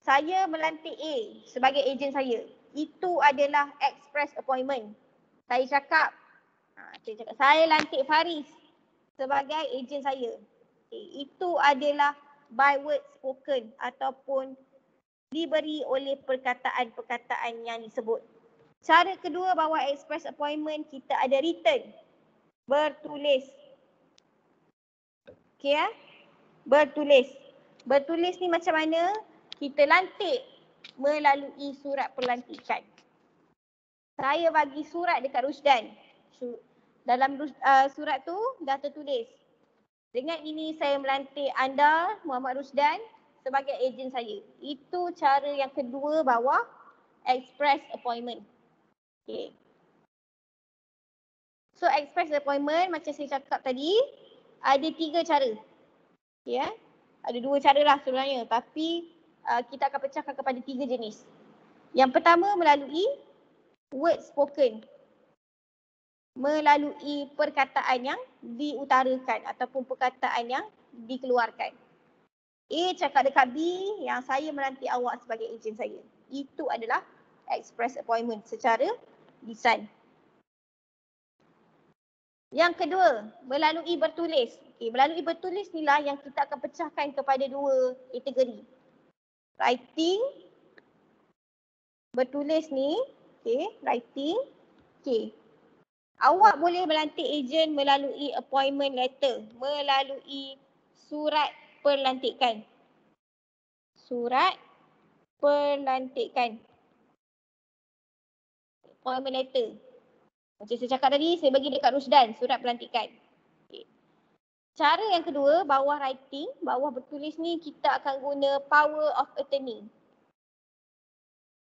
Saya melantik A sebagai ejen saya. Itu adalah express appointment. Saya cakap, saya lantik Faris sebagai ejen saya. Okay, itu adalah by word spoken ataupun diberi oleh perkataan-perkataan yang disebut. Cara kedua bawah express appointment, kita ada written, bertulis. Okay ya? Bertulis. Bertulis ni macam mana? Kita lantik melalui surat pelantikan. Saya bagi surat dekat Rusdan. Dalam surat tu dah tertulis. Dengan ini saya melantik anda, Muhammad Rusdan, sebagai ejen saya. Itu cara yang kedua bawah express appointment. Okay. So express appointment macam saya cakap tadi, ada 3 cara. Okay, ya. Ada 2 cara lah sebenarnya, tapi kita akan pecahkan kepada 3 jenis. Yang pertama melalui word spoken. Melalui perkataan yang diutarakan ataupun perkataan yang dikeluarkan. A cakap dekat B yang saya melantik awak sebagai ejen saya. Itu adalah express appointment secara lisan. Yang kedua, melalui bertulis. Okay, melalui bertulis inilah yang kita akan pecahkan kepada 2 kategori. Writing, bertulis ni, okay, writing, okay. Awak boleh melantik ejen melalui appointment letter, melalui surat pelantikan. Surat pelantikan. Appointment letter. Macam saya cakap tadi, saya bagi dekat Rusdan, surat pelantikan. Okay. Cara yang kedua, bawah writing, bawah bertulis ni kita akan guna power of attorney.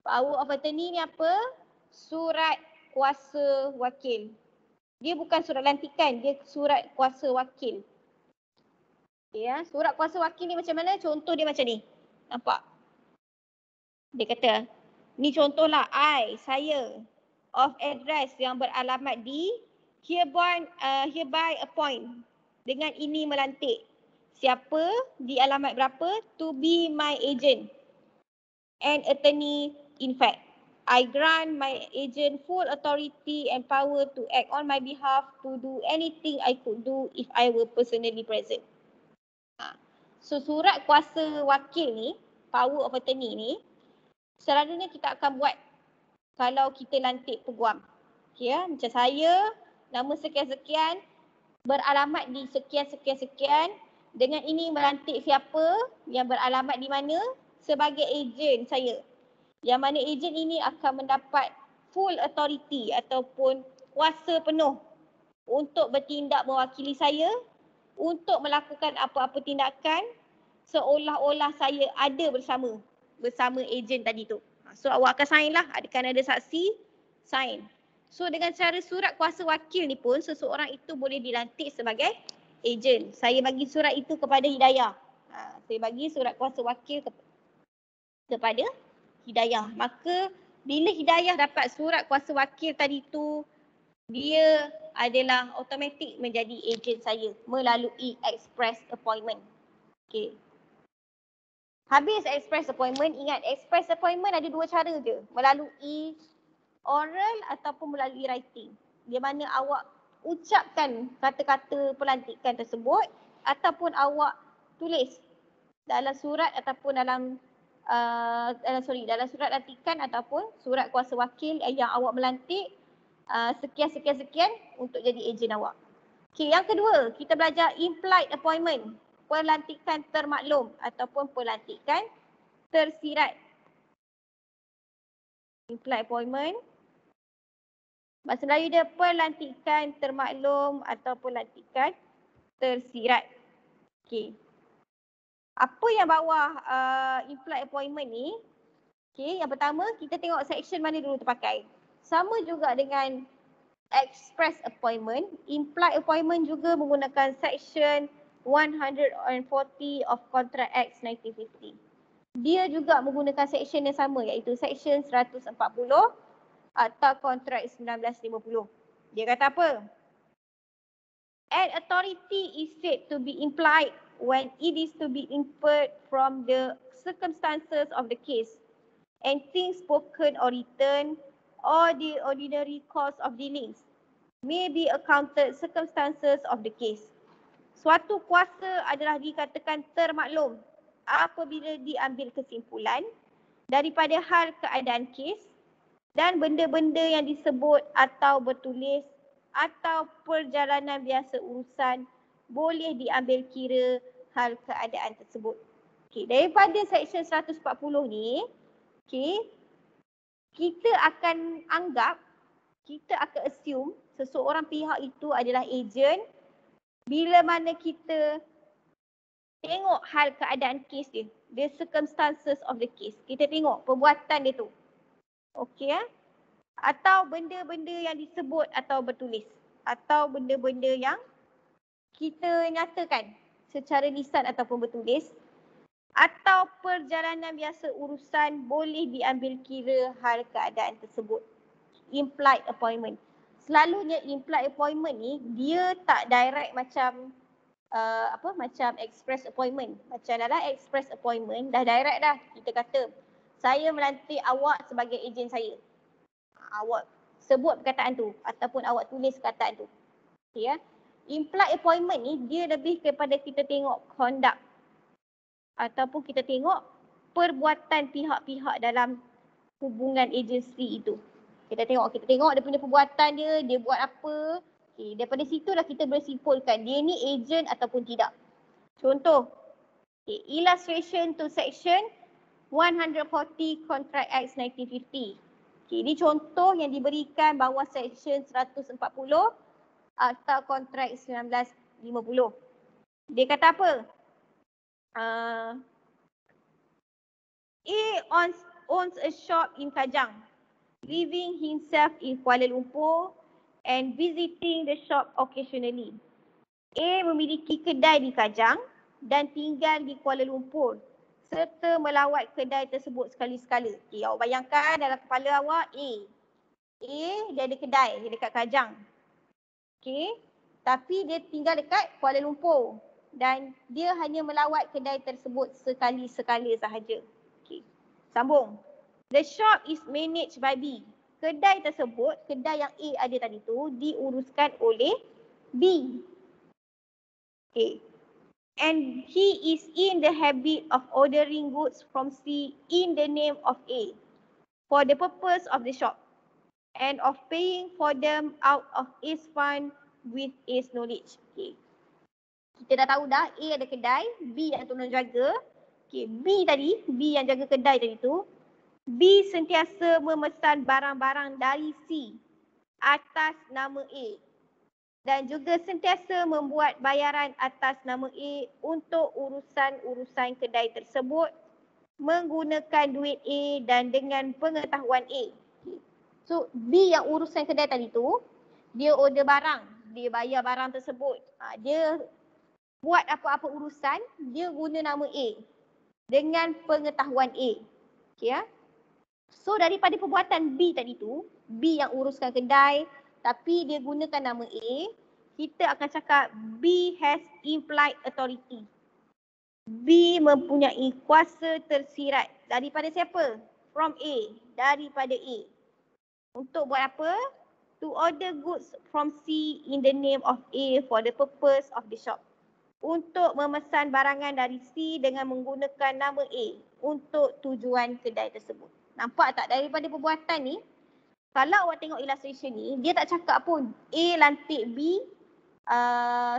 Power of attorney ni apa? Surat kuasa wakil. Dia bukan surat lantikan, dia surat kuasa wakil. Okay, ya. Surat kuasa wakil ni macam mana? Contoh dia macam ni. Nampak? Dia kata, ni contohlah saya of address yang beralamat di hereby appoint. Dengan ini melantik. Siapa di alamat berapa to be my agent and attorney in fact. I grant my agent full authority and power to act on my behalf to do anything I could do if I were personally present. So surat kuasa wakil ni, power of attorney ni, selalunya kita akan buat kalau kita lantik peguam. Okay, ya? Macam saya, nama sekian-sekian, beralamat di sekian-sekian-sekian, dengan ini melantik siapa yang beralamat di mana sebagai ejen saya. Yang mana ejen ini akan mendapat full authority ataupun kuasa penuh untuk bertindak mewakili saya, untuk melakukan apa-apa tindakan seolah-olah saya ada bersama ejen tadi tu. So awak akan sign lah, akan ada saksi, sign. So dengan cara surat kuasa wakil ni pun seseorang itu boleh dilantik sebagai ejen. Saya bagi surat itu kepada Hidayah. Saya bagi surat kuasa wakil kepada Hidayah. Maka bila Hidayah dapat surat kuasa wakil tadi tu, dia adalah automatik menjadi ejen saya melalui express appointment. Okay. Habis express appointment, ingat express appointment ada 2 cara je. Melalui oral ataupun melalui writing. Di mana awak ucapkan kata-kata pelantikan tersebut ataupun awak tulis dalam surat ataupun dalam surat lantikan ataupun surat kuasa wakil yang awak melantik sekian untuk jadi ejen awak. Okey, yang kedua, kita belajar implied appointment, pelantikan termaklum ataupun pelantikan tersirat. Implied appointment, bahasa Melayu dia pelantikan termaklum atau pelantikan tersirat. Okey. Apa yang bawah implied appointment ni? Okey, yang pertama kita tengok section mana dulu terpakai. Sama juga dengan express appointment, implied appointment juga menggunakan section 140 of Contract Act 1950. Dia juga menggunakan section yang sama iaitu section 140 atau Kontrak 1950. Dia kata apa? An authority is said to be implied when it is to be inferred from the circumstances of the case and things spoken or written or the ordinary course of dealings may be accounted circumstances of the case. Suatu kuasa adalah dikatakan termaklum apabila diambil kesimpulan daripada hal keadaan kes dan benda-benda yang disebut atau bertulis atau perjalanan biasa urusan boleh diambil kira hal keadaan tersebut. Okey, daripada section 140 ni, okey, kita akan assume seseorang pihak itu adalah ejen bila mana kita tengok hal keadaan kes dia, the circumstances of the case. Kita tengok perbuatan dia tu. Okey ya? Atau benda-benda yang disebut atau bertulis. Atau benda-benda yang kita nyatakan secara lisan ataupun bertulis. Atau perjalanan biasa urusan boleh diambil kira hal keadaan tersebut. Implied appointment. Selalunya implied appointment ni dia tak direct macam macam express appointment. Macam dalam express appointment dah direct dah. Kita kata saya melantik awak sebagai ejen saya. Awak sebut perkataan tu ataupun awak tulis perkataan tu. Okay, ya. Implied appointment ni dia lebih kepada kita tengok conduct ataupun kita tengok perbuatan pihak-pihak dalam hubungan agensi itu. Kita tengok dia punya perbuatan dia buat apa. Okay, daripada situlah kita boleh simpulkan dia ni ejen ataupun tidak. Contoh, illustration to section 140 Contract Act 1950. Ini contoh yang diberikan bawah section 140 Akta Kontrak 1950. Dia kata apa? A owns a shop in Kajang, living himself in Kuala Lumpur and visiting the shop occasionally. A memiliki kedai di Kajang dan tinggal di Kuala Lumpur serta melawat kedai tersebut sekali-sekala. Okay, awak bayangkan dalam kepala awak A dia ada kedai dekat Kajang. Okay, tapi dia tinggal dekat Kuala Lumpur dan dia hanya melawat kedai tersebut sekali-sekala sahaja. Okay, sambung. The shop is managed by B. Kedai tersebut, kedai yang A ada tadi tu diuruskan oleh B. Okay. And he is in the habit of ordering goods from C in the name of A for the purpose of the shop and of paying for them out of A's fund with A's knowledge. Okay. Kita dah tahu dah A ada kedai, B yang tolong jaga. Okay. B yang jaga kedai tadi tu, B sentiasa memesan barang-barang dari C atas nama A dan juga sentiasa membuat bayaran atas nama A untuk urusan-urusan kedai tersebut menggunakan duit A dan dengan pengetahuan A. So B yang urusan kedai tadi tu, dia order barang, dia bayar barang tersebut. Dia buat apa-apa urusan, dia guna nama A dengan pengetahuan A. Okay, ya? So daripada perbuatan B tadi tu, B yang uruskan kedai tapi dia gunakan nama A, kita akan cakap B has implied authority. B mempunyai kuasa tersirat. Daripada siapa? From A. Daripada A. Untuk buat apa? To order goods from C in the name of A for the purpose of the shop. Untuk memesan barangan dari C dengan menggunakan nama A untuk tujuan kedai tersebut. Nampak tak daripada perbuatan ni, kalau awak tengok illustration ni, dia tak cakap pun A lantik B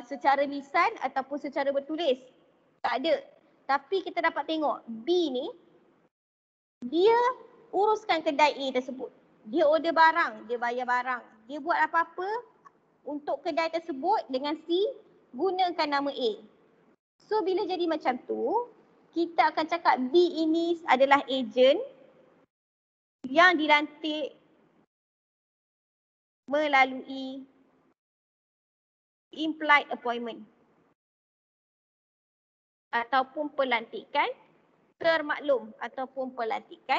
secara lisan ataupun secara bertulis. Tak ada. Tapi kita dapat tengok B ni, dia uruskan kedai A tersebut. Dia order barang, dia bayar barang. Dia buat apa-apa untuk kedai tersebut dengan C, gunakan nama A. So bila jadi macam tu, kita akan cakap B ini adalah ejen yang dilantik melalui implied appointment ataupun pelantikan termaklum ataupun pelantikan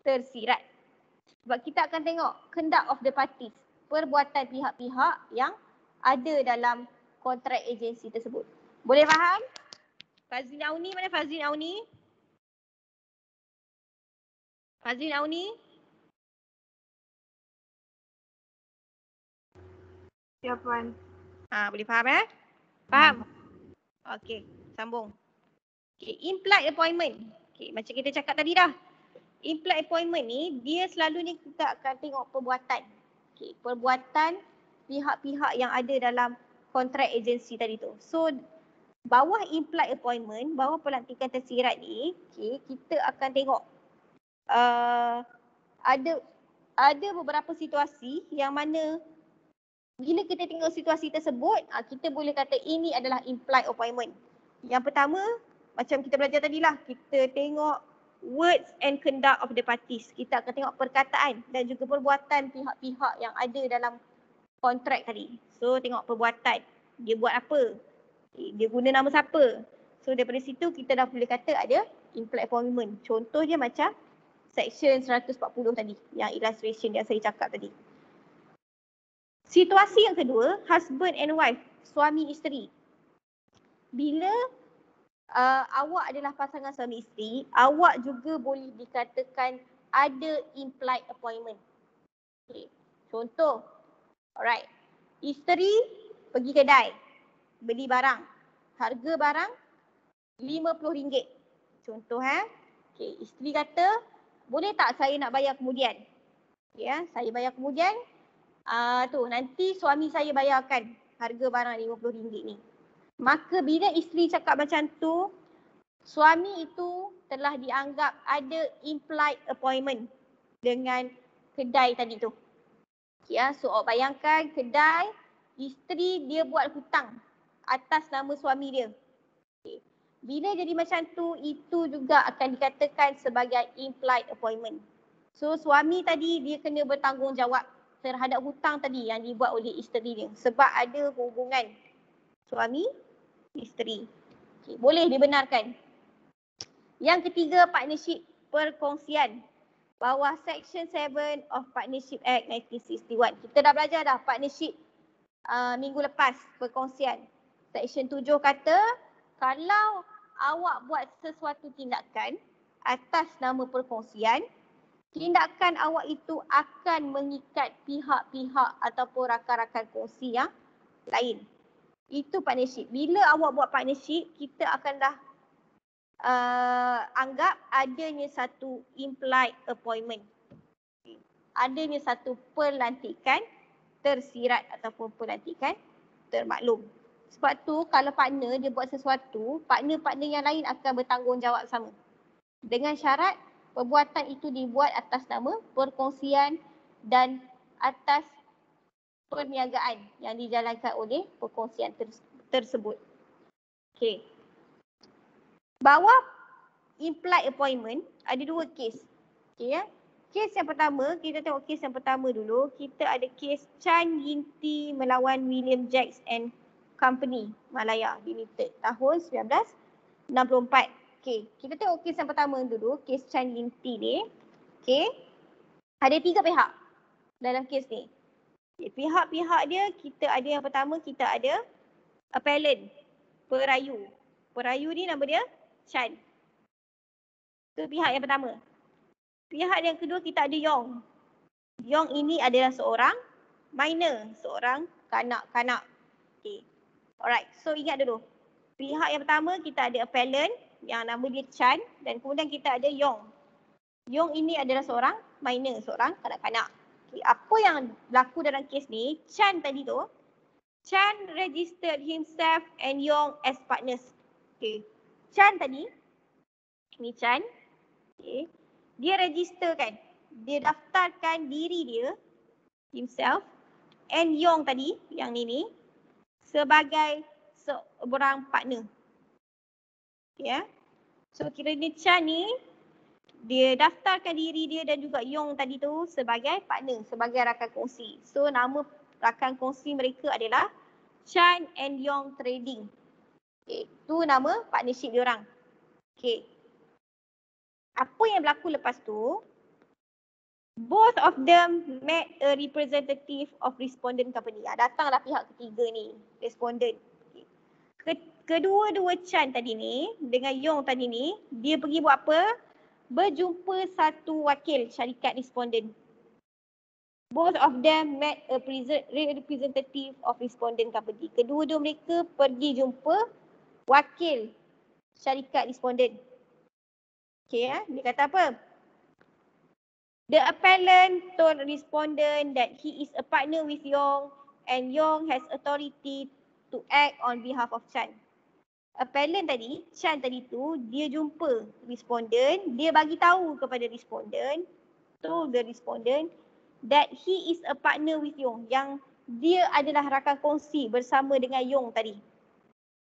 tersirat. Sebab kita akan tengok conduct of the parties, perbuatan pihak-pihak yang ada dalam kontrak agensi tersebut. Boleh faham? Fazlin Auni, mana Fazlin Auni? Fazlin Auni? Ya, Puan. Boleh faham Faham? Okey, sambung. Okay, implied appointment. Okay, macam kita cakap tadi dah. Implied appointment ni, dia selalunya kita akan tengok perbuatan. Okay, perbuatan pihak-pihak yang ada dalam kontrak agensi tadi tu. So, bawah implied appointment, bawah pelantikan tersirat ni, okay, kita akan tengok ada beberapa situasi yang mana Bila kita tengok situasi tersebut, kita boleh kata ini adalah implied appointment. Yang pertama, macam kita belajar tadilah, kita tengok words and conduct of the parties. Kita akan tengok perkataan dan juga perbuatan pihak-pihak yang ada dalam kontrak tadi. So tengok perbuatan, dia buat apa, dia guna nama siapa. So daripada situ kita dah boleh kata ada implied appointment. Contoh dia macam section 140 tadi, yang illustration yang saya cakap tadi. Situasi yang kedua, husband and wife, suami isteri. Bila awak adalah pasangan suami isteri, awak juga boleh dikatakan ada implied appointment. Okay. Contoh, alright, isteri pergi kedai, beli barang. Harga barang RM50. Contoh okay, isteri kata, boleh tak saya nak bayar kemudian? Ya, saya bayar kemudian. Nanti suami saya bayarkan harga barang RM50 ni. Maka bila isteri cakap macam tu, suami itu telah dianggap ada implied appointment dengan kedai tadi tu. Ya, so awak bayangkan kedai, isteri dia buat hutang atas nama suami dia. Okay. Bila jadi macam tu, itu juga akan dikatakan sebagai implied appointment. So suami tadi dia kena bertanggungjawab terhadap hutang tadi yang dibuat oleh isteri dia. Sebab ada hubungan suami isteri. Okay, boleh dibenarkan. Yang ketiga, partnership perkongsian. Bawah Section 7 of Partnership Act 1961. Kita dah belajar dah partnership minggu lepas, perkongsian. Section 7 kata, kalau awak buat sesuatu tindakan atas nama perkongsian, tindakan awak itu akan mengikat pihak-pihak ataupun rakan-rakan kongsi yang lain. Itu partnership. Bila awak buat partnership, kita akan dah anggap adanya satu implied appointment. Adanya satu pelantikan tersirat ataupun pelantikan termaklum. Sebab tu kalau partner dia buat sesuatu, partner-partner yang lain akan bertanggungjawab sama. Dengan syarat perbuatan itu dibuat atas nama perkongsian dan atas perniagaan yang dijalankan oleh perkongsian tersebut. Okey. Bawah implied appointment ada dua kes. Okey ya. Kes yang pertama, kita tengok kes yang pertama dulu. Kita ada kes Chan Yin-Ti melawan William Jacks and Company Malaya Limited tahun 1964. Okey, kita tengok kes yang pertama dulu, kes Chan Yin-Ti ni. Okey. Ada 3 pihak dalam kes ni. Okay, pihak-pihak dia, kita ada yang pertama, kita ada appellant, perayu. Perayu ni nama dia Chan. Itu pihak yang pertama. Pihak yang kedua kita ada Yong. Yong ini adalah seorang minor, seorang kanak-kanak. Okay. Alright, so ingat dulu. Pihak yang pertama kita ada appellant yang nama dia Chan dan kemudian kita ada Yong. Yong ini adalah seorang minor, seorang kanak-kanak. Okay, apa yang berlaku dalam kes ni, Chan tadi tu, Chan registered himself and Yong as partners. Okay. Chan tadi, ni Chan, okay, dia register kan, dia daftarkan diri dia, himself, and Yong tadi, yang ni, sebagai seorang partner. Ya. So kiranya Chan ni dia daftarkan diri dia dan juga Yong tadi tu sebagai partner, sebagai rakan kongsi. So nama rakan kongsi mereka adalah Chan and Yong Trading. Okay. Itu nama partnership dia orang. Okay. Apa yang berlaku lepas tu? Both of them met a representative of respondent company. Datanglah pihak ketiga ni, respondent. Okay. Kedua-dua Chan tadi ni dengan Yong tadi ni, dia pergi buat apa? Berjumpa satu wakil syarikat respondent. Both of them met a representative of respondent company. Kedua-dua mereka pergi jumpa wakil syarikat respondent. Okay ya, dia kata apa? The appellant told respondent that he is a partner with Yong and Yong has authority to act on behalf of Chan. Appellant tadi, Chan tadi tu, dia jumpa respondent, dia bagi tahu kepada respondent, told the respondent that he is a partner with Yong, yang dia adalah rakan kongsi bersama dengan Yong tadi.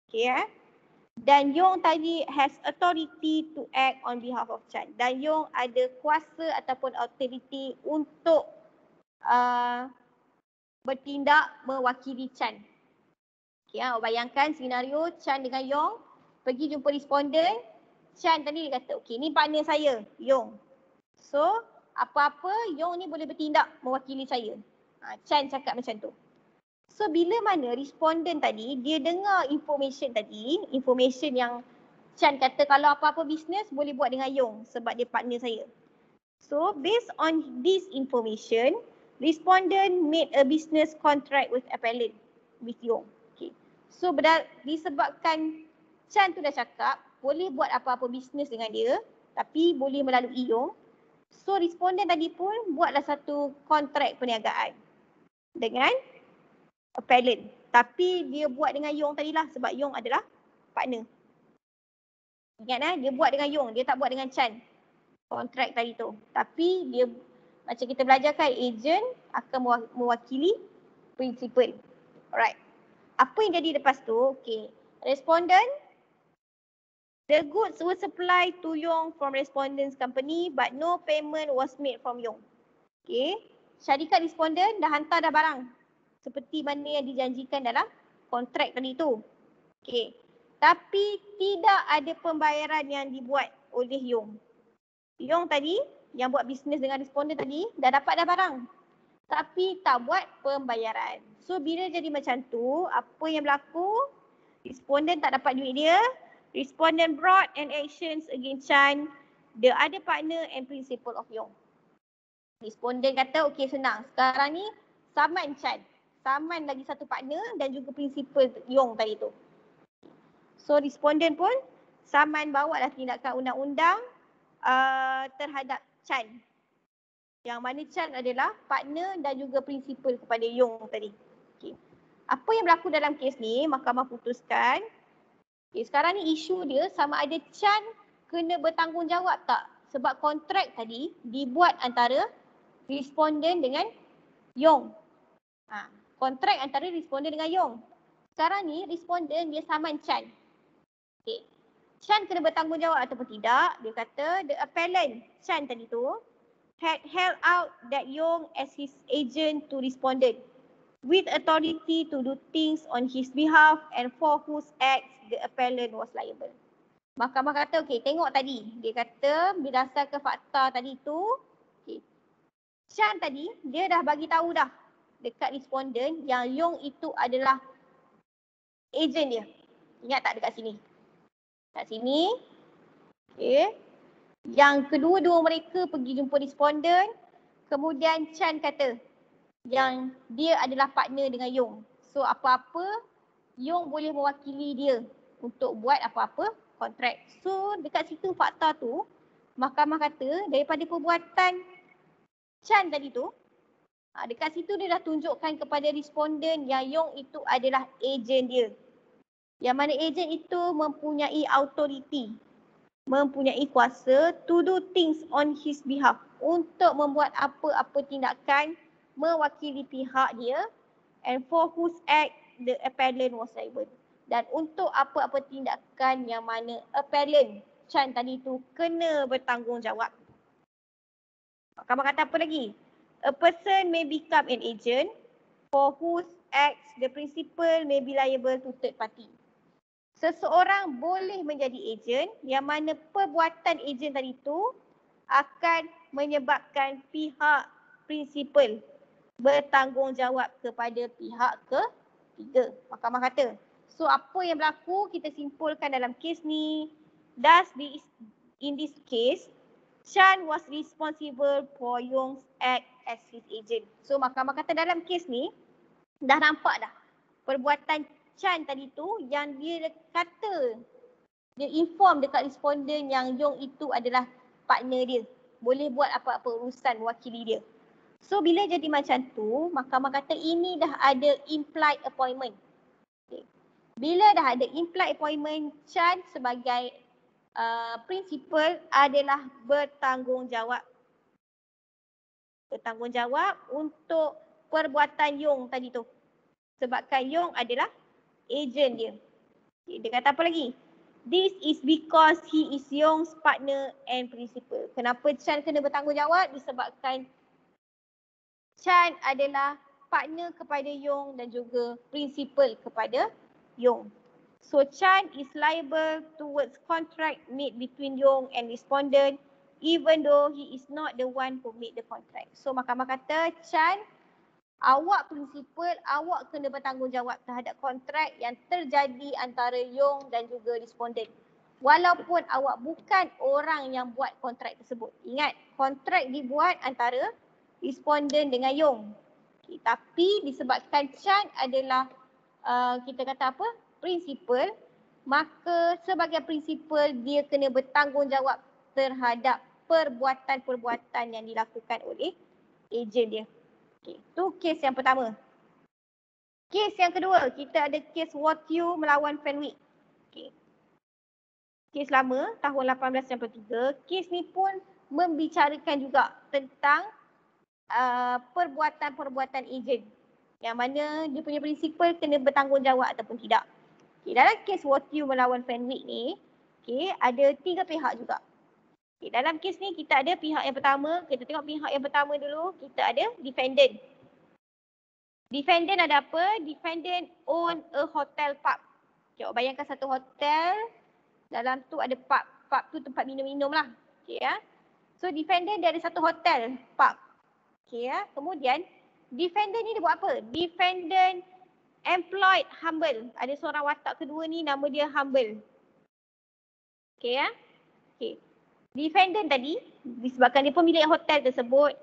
Okay, Dan Yong tadi has authority to act on behalf of Chan. Dan Yong ada kuasa ataupun authority untuk bertindak mewakili Chan. Okay, bayangkan senario Chan dengan Yong pergi jumpa responden. Chan tadi dia kata, okay, ni partner saya, Yong. So, apa-apa Yong ni boleh bertindak mewakili saya. Chan cakap macam tu. So, bila mana responden tadi, dia dengar information tadi, information yang Chan kata kalau apa-apa bisnes boleh buat dengan Yong sebab dia partner saya. So, based on this information, respondent made a business contract with appellant, with Yong. Okay. So, disebabkan Chan tu dah cakap, boleh buat apa-apa bisnes dengan dia, tapi boleh melalui Yong. So, responden tadi pun buatlah satu kontrak perniagaan dengan appellant. Tapi dia buat dengan Yong tadilah sebab Yong adalah partner. Ingat dia buat dengan Yong, dia tak buat dengan Chan. Kontrak tadi tu. Tapi dia macam kita belajar kan, agent akan mewakili principal. Alright. Apa yang jadi lepas tu? Okay. Respondent, the goods were supplied to Yong from respondent's company but no payment was made from Yong. Okay. Syarikat respondent dah hantar dah barang seperti mana yang dijanjikan dalam kontrak tadi tu. Okay. Tapi tidak ada pembayaran yang dibuat oleh Yong. Yong tadi yang buat bisnes dengan responden tadi dah dapat dah barang. Tapi tak buat pembayaran. So bila jadi macam tu, apa yang berlaku? Responden tak dapat duit dia. Respondent brought an actions against Chan, the other partner and principal of Yong. Responden kata, okay senang. Sekarang ni saman Chan. Saman lagi satu partner dan juga principal Yong tadi tu. So responden pun saman bawalah tindakan undang-undang terhadap Chan. Yang mana Chan adalah partner dan juga principal kepada Yong tadi. Okay. Apa yang berlaku dalam kes ni, mahkamah putuskan. Okay, sekarang ni isu dia sama ada Chan kena bertanggungjawab tak? Sebab kontrak tadi dibuat antara responden dengan Yong. Kontrak antara responden dengan Yong. Sekarang ni responden dia saman Chan. Okay. Chan kena bertanggungjawab ataupun tidak. Dia kata the appellant Chan tadi tu had held out that Yong as his agent to respondent with authority to do things on his behalf and for whose acts the appellant was liable. Mahkamah kata, okay, tengok tadi. Dia kata berdasarkan fakta tadi tu, okay, Chan tadi dia dah bagi tahu dah dekat responden yang Yong itu adalah agent dia. Ingat tak dekat sini? Kat sini. Okay. Yang kedua-dua mereka pergi jumpa responden. Kemudian Chan kata yang dia adalah partner dengan Yong. So apa-apa Yong boleh mewakili dia untuk buat apa-apa kontrak. So dekat situ fakta tu, mahkamah kata daripada perbuatan Chan tadi tu, dekat situ dia dah tunjukkan kepada responden yang Yong itu adalah ejen dia. Yang mana ejen itu mempunyai authority, mempunyai kuasa to do things on his behalf, untuk membuat apa-apa tindakan mewakili pihak dia, and for whose act the appellant was liable. Dan untuk apa-apa tindakan yang mana appellant Chan tadi tu kena bertanggungjawab. Mahkamah kata apa lagi? A person may become an agent for whose acts the principal may be liable to third party. Seseorang boleh menjadi ejen yang mana perbuatan ejen tadi tu akan menyebabkan pihak prinsipal bertanggungjawab kepada pihak ketiga. Mahkamah kata. So apa yang berlaku kita simpulkan dalam kes ni. Thus in this case, Chan was responsible for Yong's act as his agent. So mahkamah kata dalam kes ni dah nampak dah perbuatan Chan tadi tu yang dia kata, dia inform dekat responden yang Yong itu adalah partner dia. Boleh buat apa-apa urusan wakili dia. So bila jadi macam tu, mahkamah kata ini dah ada implied appointment. Okay. Bila dah ada implied appointment, Chan sebagai principal adalah bertanggungjawab. Bertanggungjawab untuk perbuatan Yong tadi tu. Sebabkan Yong adalah agent dia. Okay, dia kata apa lagi? This is because he is Yong's partner and principal. Kenapa Chan kena bertanggungjawab? Disebabkan Chan adalah partner kepada Yong dan juga principal kepada Yong. So Chan is liable towards contract made between Yong and respondent even though he is not the one who made the contract. So mahkamah kata Chan, awak prinsipal, awak kena bertanggungjawab terhadap kontrak yang terjadi antara Yong dan juga responden. Walaupun awak bukan orang yang buat kontrak tersebut. Ingat, kontrak dibuat antara responden dengan Yong. Okay, tapi disebabkan Chan adalah kita kata apa? Prinsipal, maka sebagai prinsipal dia kena bertanggungjawab terhadap perbuatan-perbuatan yang dilakukan oleh ejen dia. Okay, itu kes yang pertama. Kes yang kedua, kita ada kes Watthew melawan Fenwick. Okay. Kes lama tahun 1893. Kes ni pun membicarakan juga tentang perbuatan-perbuatan ejen. Yang mana dia punya prinsipal kena bertanggungjawab ataupun tidak. Okay, dalam kes Watthew melawan Fenwick ni, okay, ada 3 pihak juga. Okay, dalam kes ni kita ada pihak yang pertama, kita tengok pihak yang pertama dulu, kita ada defendant. Defendant ada apa? Defendant own a hotel pub. Okay, bayangkan satu hotel, dalam tu ada pub. Pub tu tempat minum-minum lah. Okay, ya. So defendant dia ada satu hotel pub. Okay, ya. Kemudian defendant ni dia buat apa? Defendant employed Humble. Ada seorang watak kedua ni nama dia Humble. Okay, ya. Okay. Defendant tadi, disebabkan dia pemilik hotel tersebut,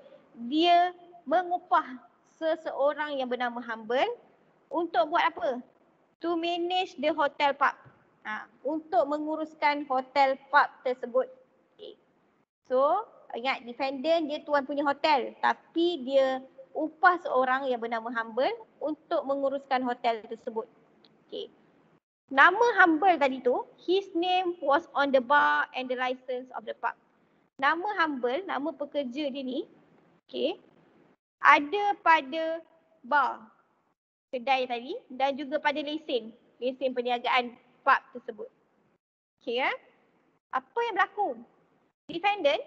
dia mengupah seseorang yang bernama Humble untuk buat apa? To manage the hotel pub. Untuk menguruskan hotel pub tersebut. Okay. So, ingat defendant dia tuan punya hotel tapi dia upah seorang yang bernama Humble untuk menguruskan hotel tersebut. Okay. Nama Humble tadi tu, his name was on the bar and the license of the pub. Nama Humble, nama pekerja dia ni, okay, ada pada bar, kedai tadi dan juga pada lesen perniagaan pub tersebut. Okay, ya. Apa yang berlaku? Defendant,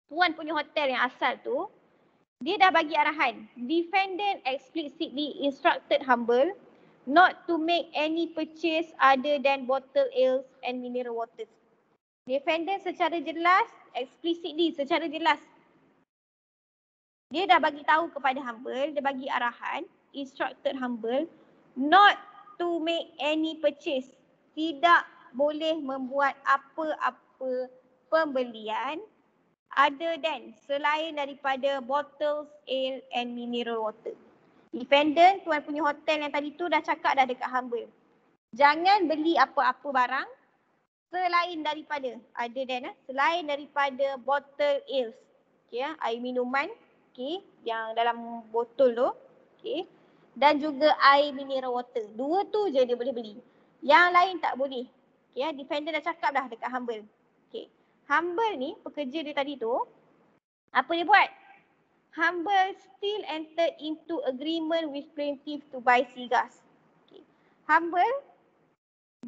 tuan punya hotel yang asal tu, dia dah bagi arahan. Defendant explicitly instructed Humble not to make any purchase other than bottled ales and mineral waters. Defendant secara jelas, explicitly, secara jelas, dia dah bagi tahu kepada Humble, dia bagi arahan, instructed Humble not to make any purchase. Tidak boleh membuat apa-apa pembelian other than, selain daripada bottles, ale and mineral water. Defendant, tuan punya hotel yang tadi tu dah cakap dah dekat Humble. Jangan beli apa-apa barang selain daripada, selain daripada bottle ales. Okay, air minuman, okay, yang dalam botol tu. Okay. Dan juga air mineral water. 2 tu je dia boleh beli. Yang lain tak boleh. Okay, defendant dah cakap dah dekat Humble. Okay. Humble ni, pekerja dia tadi tu, apa dia buat? Humble still entered into agreement with plaintiff to buy cigars. Okay. Humble,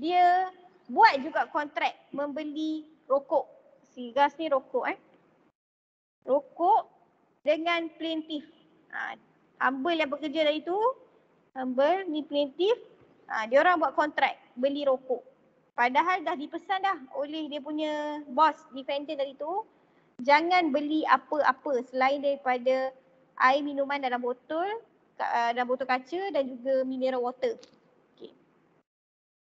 dia buat juga kontrak membeli rokok. Cigars ni rokok. Rokok dengan plaintiff. Humble yang bekerja dari tu, Humble ni plaintiff, dia orang buat kontrak beli rokok. Padahal dah dipesan dah oleh dia punya bos, defendant dari tu, jangan beli apa-apa selain daripada air minuman dalam botol kaca dan juga mineral water. Okay.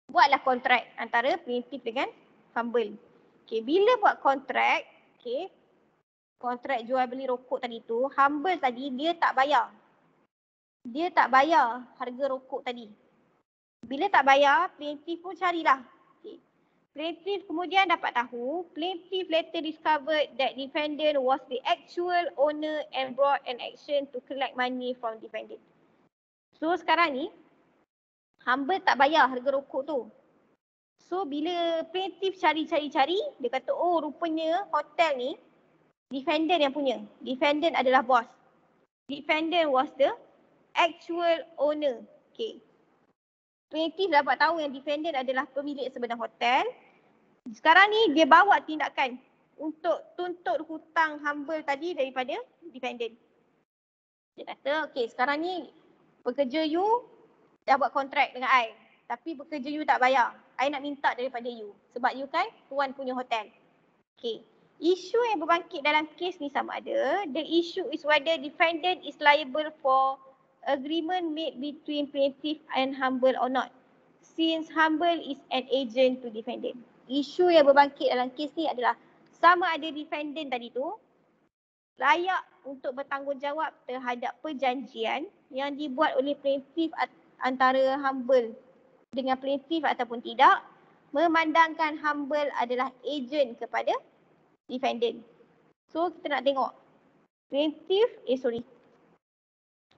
Buatlah kontrak antara plaintiff dengan Humble. Okay. Bila buat kontrak, okay, kontrak jual beli rokok tadi tu, Humble tadi dia tak bayar. Dia tak bayar harga rokok tadi. Bila tak bayar, plaintiff pun carilah. Okay. Plaintiff kemudian dapat tahu, plaintiff later discovered that defendant was the actual owner and brought an action to collect money from defendant. So sekarang ni, Humble tak bayar harga rokok tu. So bila plaintiff cari-cari, dia kata, oh rupanya hotel ni defendant yang punya. Defendant adalah bos. defendant was the actual owner. Okay. Plaintiff dapat tahu yang defendant adalah pemilik sebenar hotel. Sekarang ni dia bawa tindakan untuk tuntut hutang humble tadi daripada defendant. Dia kata, okay, sekarang ni pekerja you dah buat kontrak dengan I. Tapi pekerja you tak bayar. I nak minta daripada you. Sebab you kan tuan punya hotel. Okay. Isu yang berbangkit dalam kes ni sama ada, the issue is whether defendant is liable for agreement made between plaintiff and humble or not. Since humble is an agent to defendant. Isu yang berbangkit dalam kes ni adalah sama ada defendant tadi tu layak untuk bertanggungjawab terhadap perjanjian yang dibuat oleh plaintiff antara humble dengan plaintiff ataupun tidak, memandangkan humble adalah agent kepada defendant. So kita nak tengok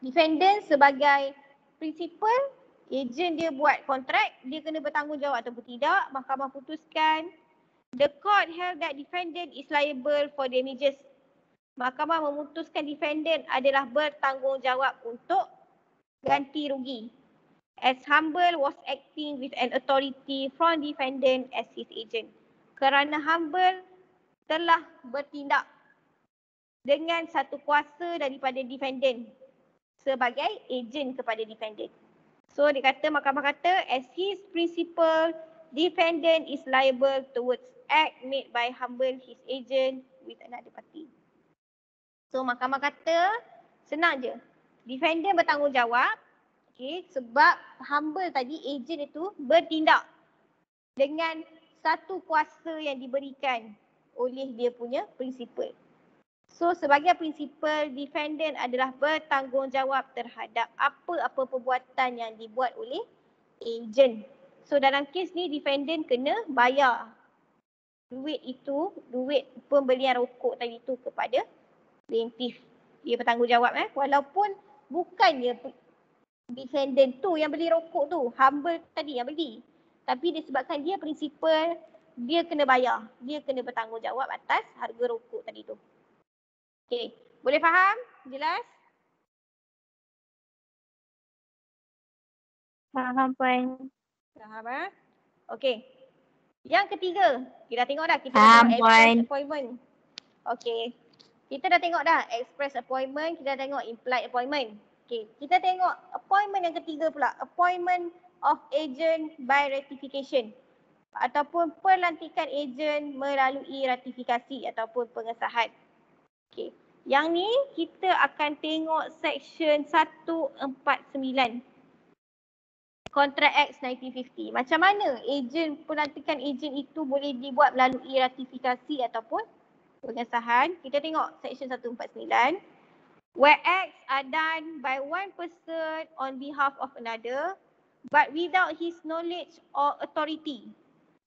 defendant sebagai principal, agent dia buat kontrak, dia kena bertanggungjawab ataupun tidak. Mahkamah putuskan the court held that defendant is liable for damages. Mahkamah memutuskan defendant adalah bertanggungjawab untuk ganti rugi, as humble was acting with an authority from defendant as his agent. Kerana humble telah bertindak dengan satu kuasa daripada defendant sebagai agent kepada defendant. So dia kata, mahkamah kata, as his principal, defendant is liable towards act made by humble his agent with another party. So mahkamah kata, senang je. Defendant bertanggungjawab, okay, sebab humble tadi, agent itu bertindak dengan satu kuasa yang diberikan oleh dia punya principal. So sebagai principal, defendant adalah bertanggungjawab terhadap apa-apa perbuatan yang dibuat oleh agent. So dalam kes ni defendant kena bayar duit itu, duit pembelian rokok tadi tu kepada plaintiff. Dia bertanggungjawab walaupun bukannya defendant tu yang beli rokok tu, humble tadi yang beli. Tapi disebabkan dia principal, dia kena bayar. Dia kena bertanggungjawab atas harga rokok tadi tu. Okey, boleh faham? Jelas? Faham Puan. Faham Okey. Yang ketiga, kita dah tengok dah. Kita dah Faham, tengok Puan. express appointment. Okey. Kita dah tengok dah express appointment, kita dah tengok implied appointment. Okey, kita tengok appointment yang ketiga pula, appointment of agent by ratification ataupun pelantikan agent melalui ratifikasi ataupun pengesahan. Okey. Yang ni kita akan tengok section 149 Contract Act 1950. Macam mana pelantikan agent itu boleh dibuat melalui ratifikasi ataupun pengesahan. Kita tengok section 149. Where acts are done by one person on behalf of another but without his knowledge or authority,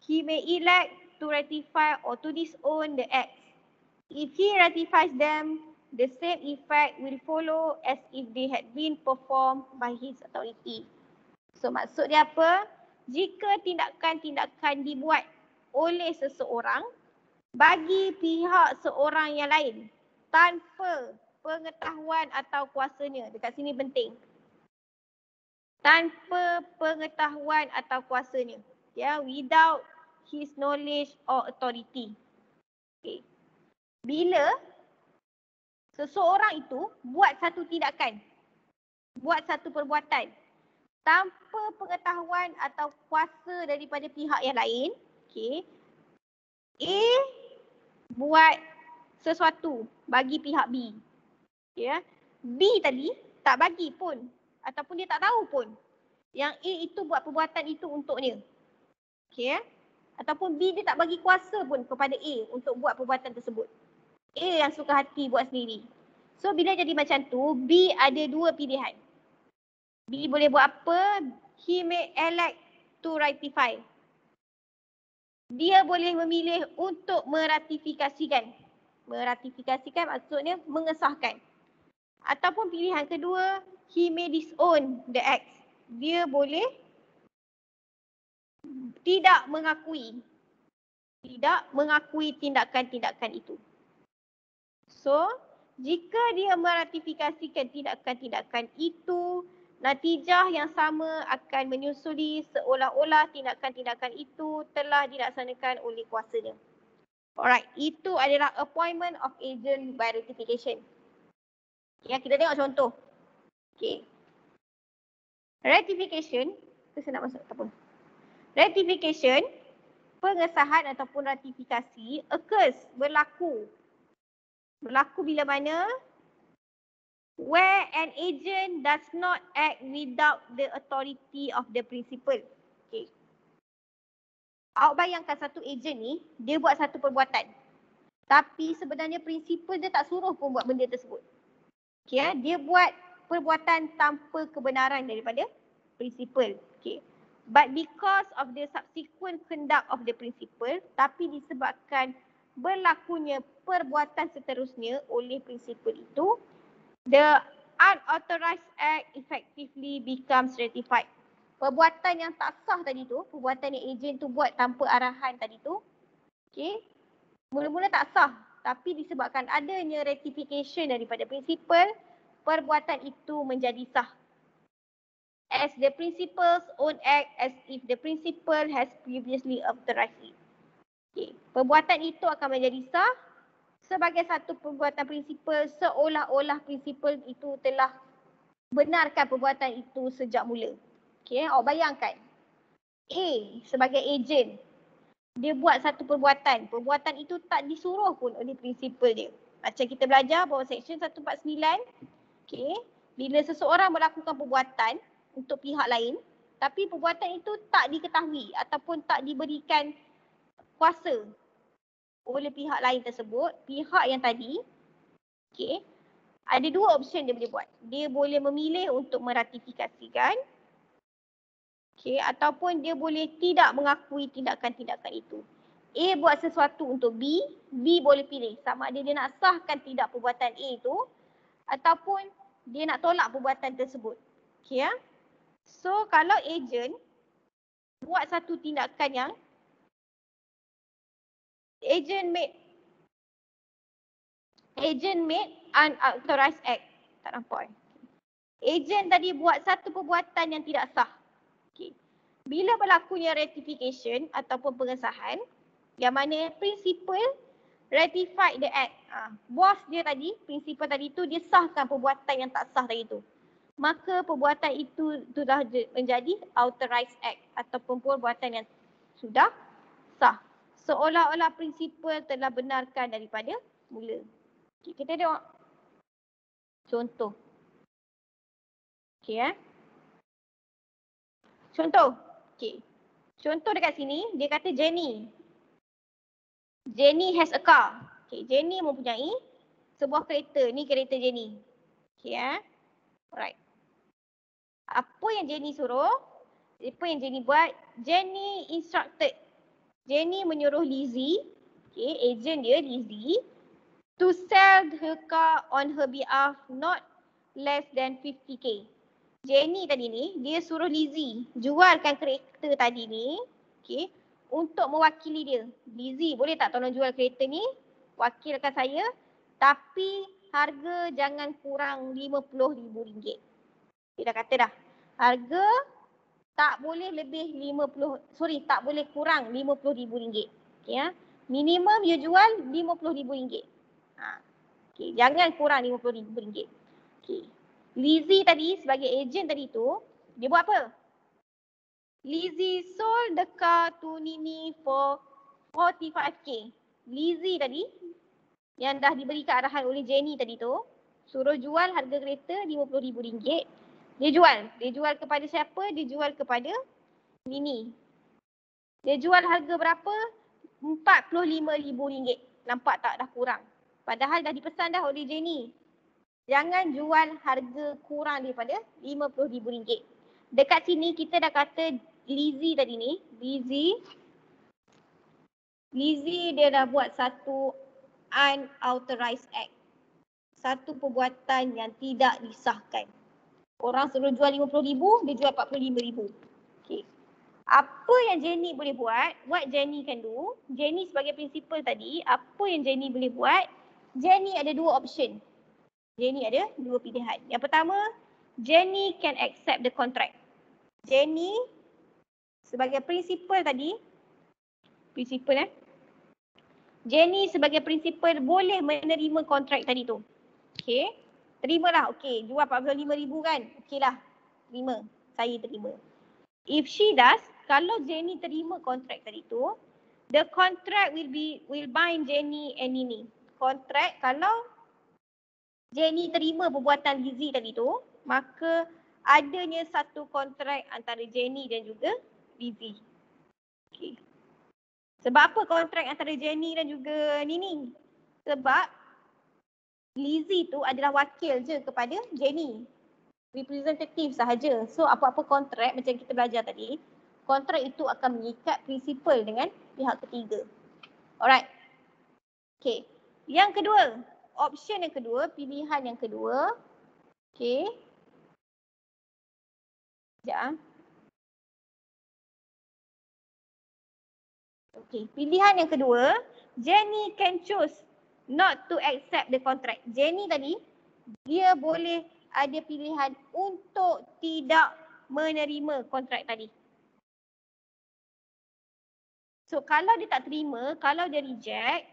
he may elect to ratify or to disown the acts. If he ratifies them, the same effect will follow as if they had been performed by his authority. So maksud dia apa? Jika tindakan-tindakan dibuat oleh seseorang bagi pihak seorang yang lain tanpa pengetahuan atau kuasanya. Dekat sini penting. Tanpa pengetahuan atau kuasanya. Ya, without his knowledge or authority. Okay. Bila seseorang itu buat satu tindakan, buat satu perbuatan tanpa pengetahuan atau kuasa daripada pihak yang lain, okay, A buat sesuatu bagi pihak B. Okay, B tadi tak bagi pun ataupun dia tak tahu pun yang A itu buat perbuatan itu untuknya. Okay, ataupun B dia tak bagi kuasa pun kepada A untuk buat perbuatan tersebut. A yang suka hati buat sendiri. So bila jadi macam tu, B ada dua pilihan. B boleh buat apa? He may elect to ratify. Dia boleh memilih untuk meratifikasikan. Meratifikasikan maksudnya mengesahkan. Ataupun pilihan kedua, he may disown the acts. Dia boleh tidak mengakui tindakan-tindakan itu. So, Jika dia meratifikasikan tindakan-tindakan itu, natijah yang sama akan menyusuli seolah-olah tindakan-tindakan itu telah dilaksanakan oleh kuasanya. Alright, itu adalah appointment of agent by ratification. Ya, kita tengok contoh. Okay. Ratification, itu saya nak masuk apa? Ratification, pengesahan ataupun ratifikasi occurs, berlaku. Berlaku bila mana? Where an agent does not act without the authority of the principal. Okay. Awak bayangkan satu agent ni, dia buat satu perbuatan. Tapi sebenarnya prinsipal dia tak suruh pun buat benda tersebut. Okay, dia buat perbuatan tanpa kebenaran daripada prinsipal. Okay. But because of the subsequent conduct of the principal, tapi disebabkan berlakunya perbuatan seterusnya oleh prinsipal itu, the unauthorized act effectively becomes ratified. Perbuatan yang tak sah tadi tu, perbuatan yang ejen tu buat tanpa arahan tadi tu, okay, mula-mula tak sah. Tapi disebabkan adanya ratification daripada prinsipal, perbuatan itu menjadi sah. As the principal's own act as if the principal has previously authorized it. Okay. Perbuatan itu akan menjadi sah sebagai satu perbuatan prinsipal seolah-olah prinsipal itu telah benarkan perbuatan itu sejak mula. Okay, awak bayangkan. A sebagai ejen, dia buat satu perbuatan. Perbuatan itu tak disuruh pun oleh prinsipal dia. Macam kita belajar bahawa Seksyen 149, okay, bila seseorang melakukan perbuatan untuk pihak lain, tapi perbuatan itu tak diketahui ataupun tak diberikan kuasa oleh pihak lain tersebut, pihak yang tadi, okay, ada dua option dia boleh buat. Dia boleh memilih untuk meratifikasikan, okay, ataupun dia boleh tidak mengakui tindakan-tindakan itu. A buat sesuatu untuk B, B boleh pilih sama ada dia nak sahkan tidak perbuatan A itu ataupun dia nak tolak perbuatan tersebut. Okay, ya? So, kalau ejen buat satu tindakan yang agent made unauthorized act. Tak nampak. Agent tadi buat satu perbuatan yang tidak sah. Okay. Bila berlakunya ratification ataupun pengesahan, yang mana principal ratified the act. Bos dia tadi, principal tadi tu dia sahkan perbuatan yang tak sah tadi tu. Maka perbuatan itu sudah menjadi authorized act ataupun perbuatan yang sudah sah. Seolah-olah prinsipal telah benarkan daripada mula. Okay, kita tengok contoh. Okay, contoh. Okay. Contoh dekat sini, dia kata Jenny. Jenny has a car. Okay, Jenny mempunyai sebuah kereta. Ni kereta Jenny. Okay, alright. Apa yang Jenny suruh? Apa yang Jenny buat? Jenny instructed. Jenny menyuruh Lizzie, okay, ejen dia Lizzie, to sell her car on her behalf not less than 50k. Jenny tadi ni, dia suruh Lizzie jualkan kereta tadi ni, okay, untuk mewakili dia. Lizzie, boleh tak tolong jual kereta ni? Wakilkan saya, tapi harga jangan kurang RM50,000. Dia dah kata dah, harga tak boleh lebih tak boleh kurang RM50,000. Okay, ya. Minimum you jual RM50,000. Okay, jangan kurang RM50,000. Okay. Lizzie tadi sebagai ejen tadi tu, dia buat apa? Lizzie sold the car to Nini for 45k. Lizzie tadi yang dah diberikan arahan oleh Jenny tadi tu, suruh jual harga kereta RM50,000. Dia jual kepada siapa? Dia jual kepada Nini. Dia jual harga berapa? RM45,000. Nampak tak dah kurang? Padahal dah dipesan dah oleh Jenny. Jangan jual harga kurang daripada RM50,000. Dekat sini kita dah kata Lizzie tadi ni, Lizzie dia dah buat satu unauthorized act. Satu perbuatan yang tidak disahkan. Orang suruh jual RM50,000, dia jual RM45,000. Okay. Apa yang Jenny boleh buat? What Jenny can do? Jenny sebagai prinsipal tadi, apa yang Jenny boleh buat? Jenny ada dua option. Jenny ada dua pilihan. Yang pertama, Jenny can accept the contract. Jenny sebagai prinsipal tadi, Jenny sebagai prinsipal boleh menerima kontrak tadi tu. Okay. Terimalah. Okay. Jual 45,000 kan. Okay lah. Terima. Saya terima. If she does, kalau Jenny terima kontrak tadi tu, the contract will bind Jenny and Nini. Kontrak kalau Jenny terima perbuatan Lizzie tadi tu, maka adanya satu kontrak antara Jenny dan juga Lizzie. Okay. Sebab apa kontrak antara Jenny dan juga Nini? Sebab Lizzie tu adalah wakil je kepada Jenny. Representative sahaja. So apa-apa kontrak macam kita belajar tadi, kontrak itu akan mengikat prinsipal dengan pihak ketiga. Alright. Okay. Yang kedua, option yang kedua, pilihan yang kedua. Okay. Sekejap. Okay. Pilihan yang kedua, Jenny can choose not to accept the contract. Jenny tadi, dia boleh ada pilihan untuk tidak menerima kontrak tadi. So kalau dia tak terima, kalau dia reject,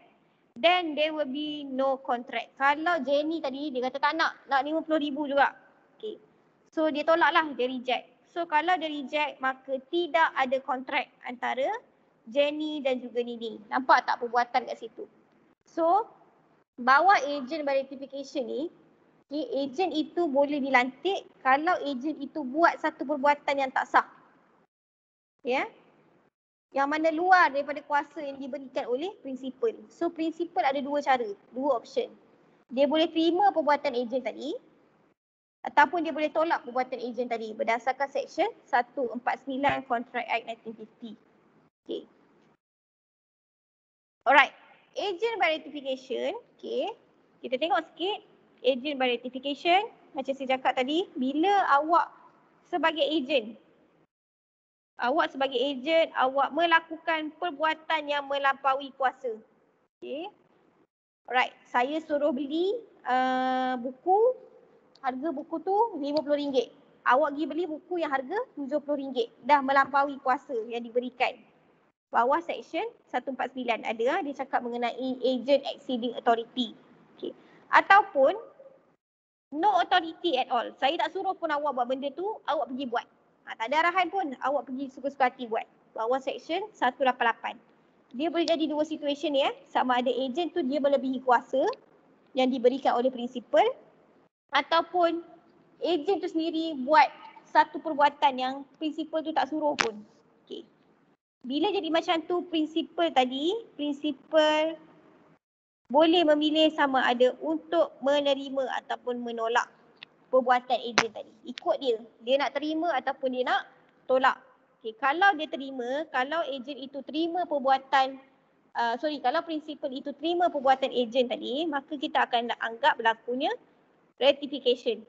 then there will be no contract. Kalau Jenny tadi dia kata tak nak 50,000 juga. Okay. So dia tolak lah, dia reject. So kalau dia reject, maka tidak ada kontrak antara Jenny dan juga Nini. Nampak tak perbuatan kat situ? So bawah agent by ratification ni, okay, agent itu boleh dilantik kalau agent itu buat satu perbuatan yang tak sah. Ya. Yeah? Yang mana luar daripada kuasa yang diberikan oleh prinsipal. So prinsipal ada dua cara, dua option. Dia boleh terima perbuatan agent tadi ataupun dia boleh tolak perbuatan agent tadi berdasarkan section 149 Contract Act 1950. Okay. Alright. Agent by ratification, okay. Kita tengok sikit agent by ratification. Macam saya cakap tadi, bila awak sebagai agent, awak melakukan perbuatan yang melampaui kuasa. Okay. Alright, saya suruh beli buku, harga buku tu RM50. Awak pergi beli buku yang harga RM70. Dah melampaui kuasa yang diberikan. Bawah section 149 ada, dia cakap mengenai agent exceeding authority. Okay. Ataupun no authority at all. Saya tak suruh pun awak buat benda tu, awak pergi buat. Tak ada arahan pun, awak pergi suka-suka hati buat. Bawah section 188. Dia boleh jadi dua situasi ni sama ada agent tu dia melebihi kuasa yang diberikan oleh prinsipal ataupun agent tu sendiri buat satu perbuatan yang prinsipal tu tak suruh pun. Okay. Bila jadi macam tu prinsipal boleh memilih sama ada untuk menerima ataupun menolak perbuatan agent tadi. Ikut dia. Dia nak terima ataupun dia nak tolak. Okay, kalau dia terima, kalau agent itu terima perbuatan, kalau prinsipal itu terima perbuatan agent tadi, maka kita akan anggap berlakunya ratification.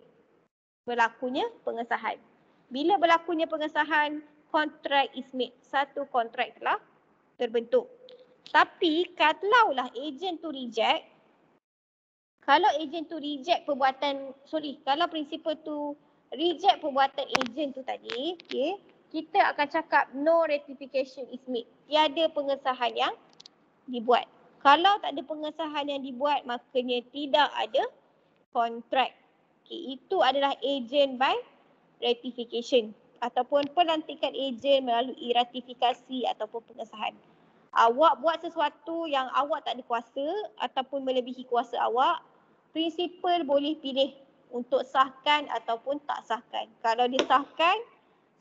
Berlakunya pengesahan. Bila berlakunya pengesahan, contract is made. Satu kontrak telah terbentuk. Tapi kalaulah agent tu reject, kalau prinsipal tu reject perbuatan agent tu tadi, okay, kita akan cakap no ratification is made. Tiada pengesahan yang dibuat. Kalau tak ada pengesahan yang dibuat, makanya tidak ada kontrak. Okay, itu adalah agent by ratification ataupun pelantikan agent melalui ratifikasi ataupun pengesahan. Awak buat sesuatu yang awak tak ada kuasa ataupun melebihi kuasa awak, prinsipal boleh pilih untuk sahkan ataupun tak sahkan. Kalau disahkan,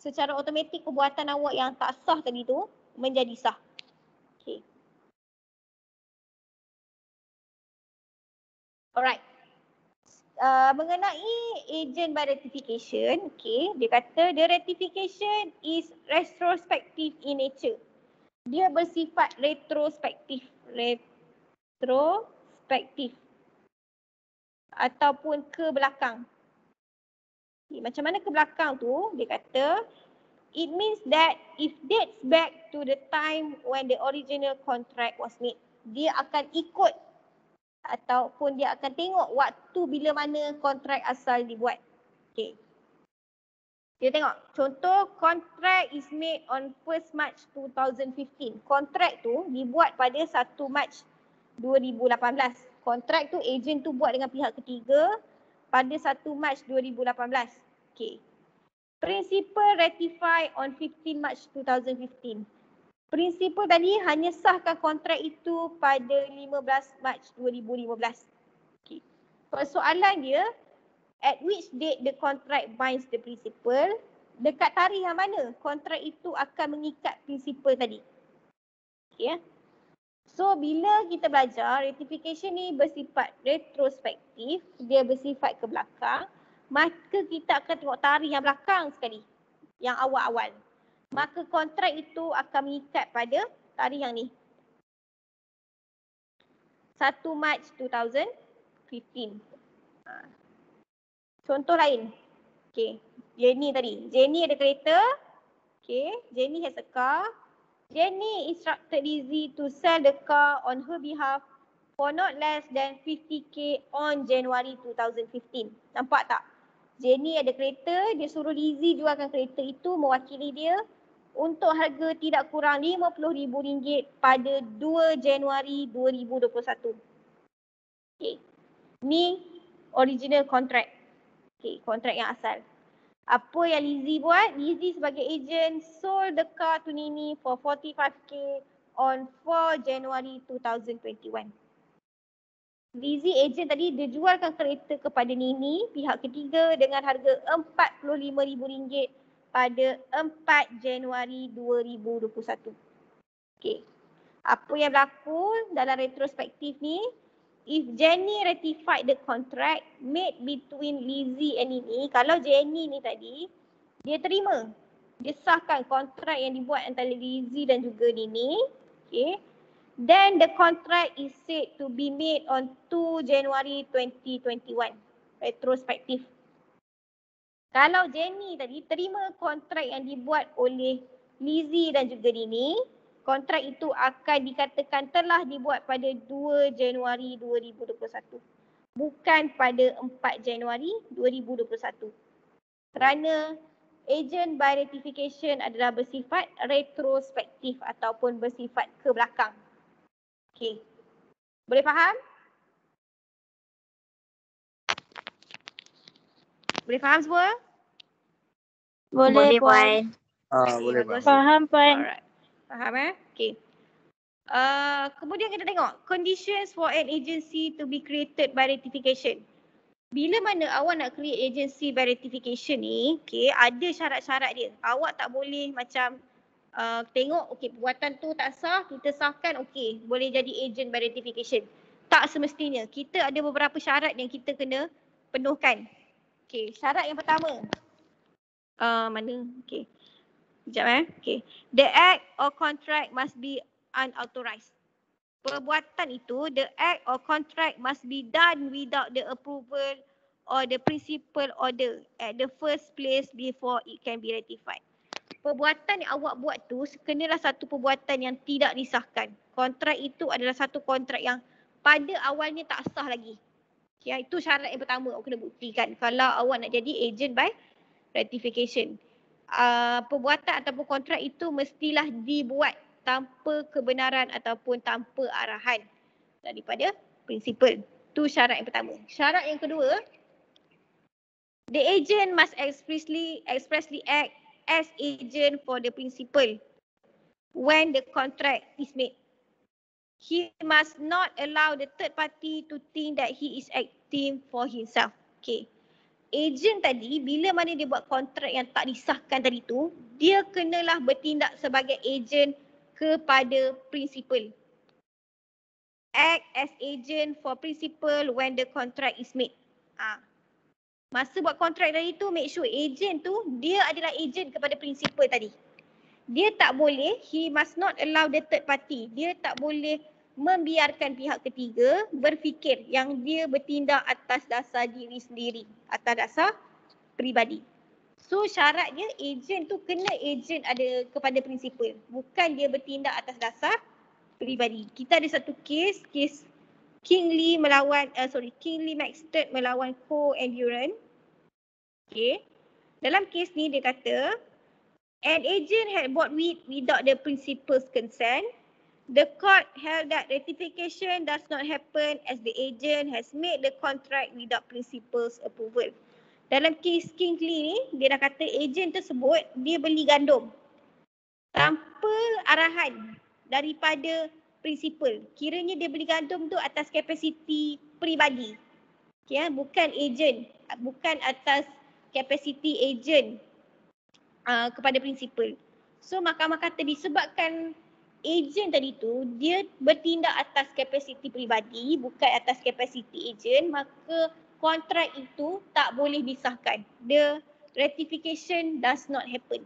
secara automatik perbuatan awak yang tak sah tadi tu menjadi sah. Okay. Alright. Mengenai agent by ratification, okay, dia kata the ratification is retrospective in nature. Dia bersifat retrospektif ataupun ke belakang. Okay, macam mana ke belakang tu? Dia kata it means that it dates back to the time when the original contract was made. Dia akan ikut ataupun dia akan tengok waktu bila mana kontrak asal dibuat. Okay. Kita tengok contoh kontrak is made on 1st March 2015. Kontrak tu dibuat pada 1 Mac 2018. Kontrak tu ejen tu buat dengan pihak ketiga pada 1 Mac 2018. Okay. Principal ratify on 15 March 2015. Prinsipal tadi hanya sahkan kontrak itu pada 15 Mac 2015. Okay. Persoalan dia, at which date the contract binds the principal? Dekat tarikh yang mana kontrak itu akan mengikat prinsipal tadi? Okay. So bila kita belajar, ratification ni bersifat retrospektif, dia bersifat ke belakang, maka kita akan tengok tarikh yang belakang sekali, yang awal-awal. Maka kontrak itu akan mengikat pada tarikh yang ni. 1 Mac 2015. Contoh lain. Okay. Jenny tadi. Jenny ada kereta. Okay. Jenny has a car. Jenny instructed Lizzie to sell the car on her behalf for not less than 50k on January 2015. Nampak tak? Jenny ada kereta, dia suruh Lizzie jualkan kereta itu mewakili dia untuk harga tidak kurang RM50,000 pada 2 Januari 2021. Okay. Ni original contract. Okay, kontrak yang asal. Apa yang Lizzie buat? Lizzie sebagai ejen sold the car to Nini for 45k on 4 January 2021. Lizzie ejen tadi dia jualkan kereta kepada Nini pihak ketiga dengan harga RM45,000 pada 4 Januari 2021. Okey. Apa yang berlaku dalam retrospektif ni? If Jenny ratified the contract made between Lizzie and Nini, kalau Jenny ni tadi, dia terima. Dia sahkan kontrak yang dibuat antara Lizzie dan juga Nini. Okay. Then the contract is said to be made on 2 January 2021. Retrospektif. Kalau Jenny tadi terima kontrak yang dibuat oleh Lizzie dan juga Nini, kontrak itu akan dikatakan telah dibuat pada 2 Januari 2021. Bukan pada 4 Januari 2021. Kerana agent by ratification adalah bersifat retrospektif ataupun bersifat ke belakang. Okey. Boleh faham? Boleh faham semua? Boleh, Puan. Boleh bagus. Faham, Puan. Alright. Faham Okey. Kemudian kita tengok conditions for an agency to be created by ratification. Bila mana awak nak create agency by ratification ni, okay, ada syarat-syarat dia. Awak tak boleh macam tengok okay, perbuatan tu tak sah, kita sahkan okay, boleh jadi agent by ratification. Tak semestinya. Kita ada beberapa syarat yang kita kena penuhkan. Okay, syarat yang pertama. Mana? Okay. Sekejap Okay. The act or contract must be unauthorized. Perbuatan itu, the act or contract must be done without the approval or the principal order at the first place before it can be ratified. Perbuatan yang awak buat tu kenalah satu perbuatan yang tidak disahkan. Kontrak itu adalah satu kontrak yang pada awalnya tak sah lagi. Okay, itu syarat yang pertama awak kena buktikan kalau awak nak jadi agent by ratification. Perbuatan ataupun kontrak itu mestilah dibuat tanpa kebenaran ataupun tanpa arahan daripada prinsipal. Itu syarat yang pertama. Syarat yang kedua, the agent must expressly act as agent for the principal when the contract is made. He must not allow the third party to think that he is acting for himself. Okay. Agent tadi bila mana dia buat kontrak yang tak disahkan tadi tu, dia kenalah bertindak sebagai agent kepada prinsipal. Act as agent for principal when the contract is made. Masa buat kontrak tadi tu, make sure agent tu dia adalah agent kepada prinsipal tadi. Dia tak boleh, he must not allow the third party. Dia tak boleh membiarkan pihak ketiga berfikir yang dia bertindak atas dasar diri sendiri, atas dasar peribadi. So syaratnya agent tu kena agent ada kepada prinsipal, bukan dia bertindak atas dasar peribadi. Kita ada satu kes Kingley Maxted melawan Co-Endurance. Okay. Dalam kes ni dia kata, an agent had bought wheat without the principal's consent. The court held that ratification does not happen as the agent has made the contract without principal's approval. Dalam kes Kingley ni, dia dah kata agent tersebut dia beli gandum tanpa arahan daripada prinsipal. Kiranya dia beli gandum tu atas kapasiti peribadi. Okay, bukan agent, bukan atas kapasiti agent kepada prinsipal. So mahkamah kata disebabkan agent tadi tu dia bertindak atas kapasiti peribadi bukan atas kapasiti agent, maka kontrak itu tak boleh disahkan. The ratification does not happen.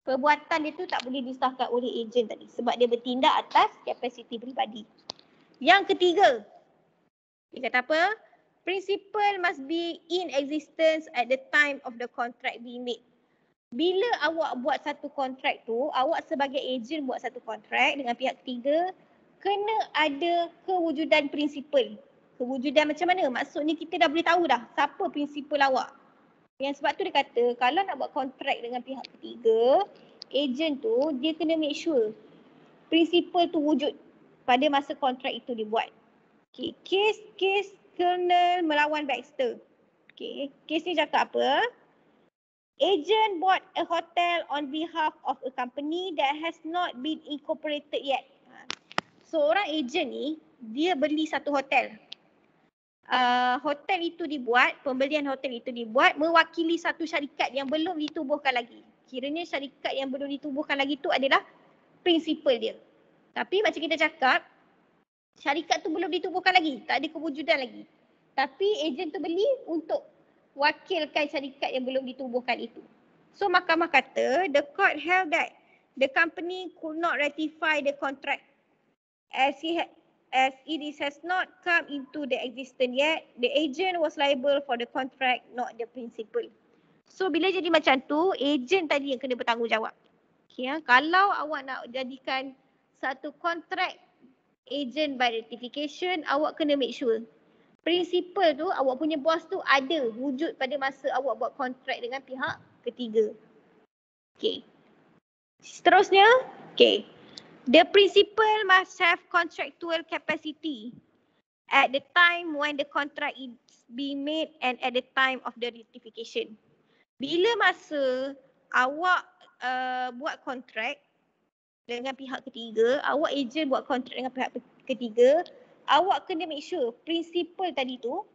Perbuatan dia tu tak boleh disahkan oleh agent tadi sebab dia bertindak atas kapasiti peribadi. Yang ketiga, dia kata apa? Principal must be in existence at the time of the contract being made. Bila awak buat satu kontrak tu, awak sebagai agent buat satu kontrak dengan pihak ketiga, kena ada kewujudan prinsipal. Kewujudan macam mana? Maksudnya kita dah boleh tahu dah siapa prinsipal awak. Yang sebab tu dia kata kalau nak buat kontrak dengan pihak ketiga, agent tu dia kena make sure prinsipal tu wujud pada masa kontrak itu dibuat. Okay, kes Colonel melawan Baxter. Okay, kes ni cakap apa? Agent bought a hotel on behalf of a company that has not been incorporated yet. Seorang agent ni, dia beli satu hotel. Hotel itu dibuat, pembelian hotel itu dibuat mewakili satu syarikat yang belum ditubuhkan lagi. Kiranya syarikat yang belum ditubuhkan lagi tu adalah prinsipal dia. Tapi macam kita cakap, syarikat tu belum ditubuhkan lagi, tak ada kewujudan lagi. Tapi ejen tu beli untuk wakilkan syarikat yang belum ditubuhkan itu. So mahkamah kata, the court held that the company could not ratify the contract as it has not come into the existence yet. The agent was liable for the contract, not the principal. So bila jadi macam tu, agent tadi yang kena bertanggungjawab. Okay, kalau awak nak jadikan satu kontrak agent by ratification, awak kena make sure prinsipal tu, awak punya bos tu ada wujud pada masa awak buat kontrak dengan pihak ketiga. Okay. Seterusnya, okay. The principal must have contractual capacity at the time when the contract is being made and at the time of the ratification. Bila masa awak buat kontrak dengan pihak ketiga, awak agent buat kontrak dengan pihak ketiga, awak kena make sure prinsipal tadi tu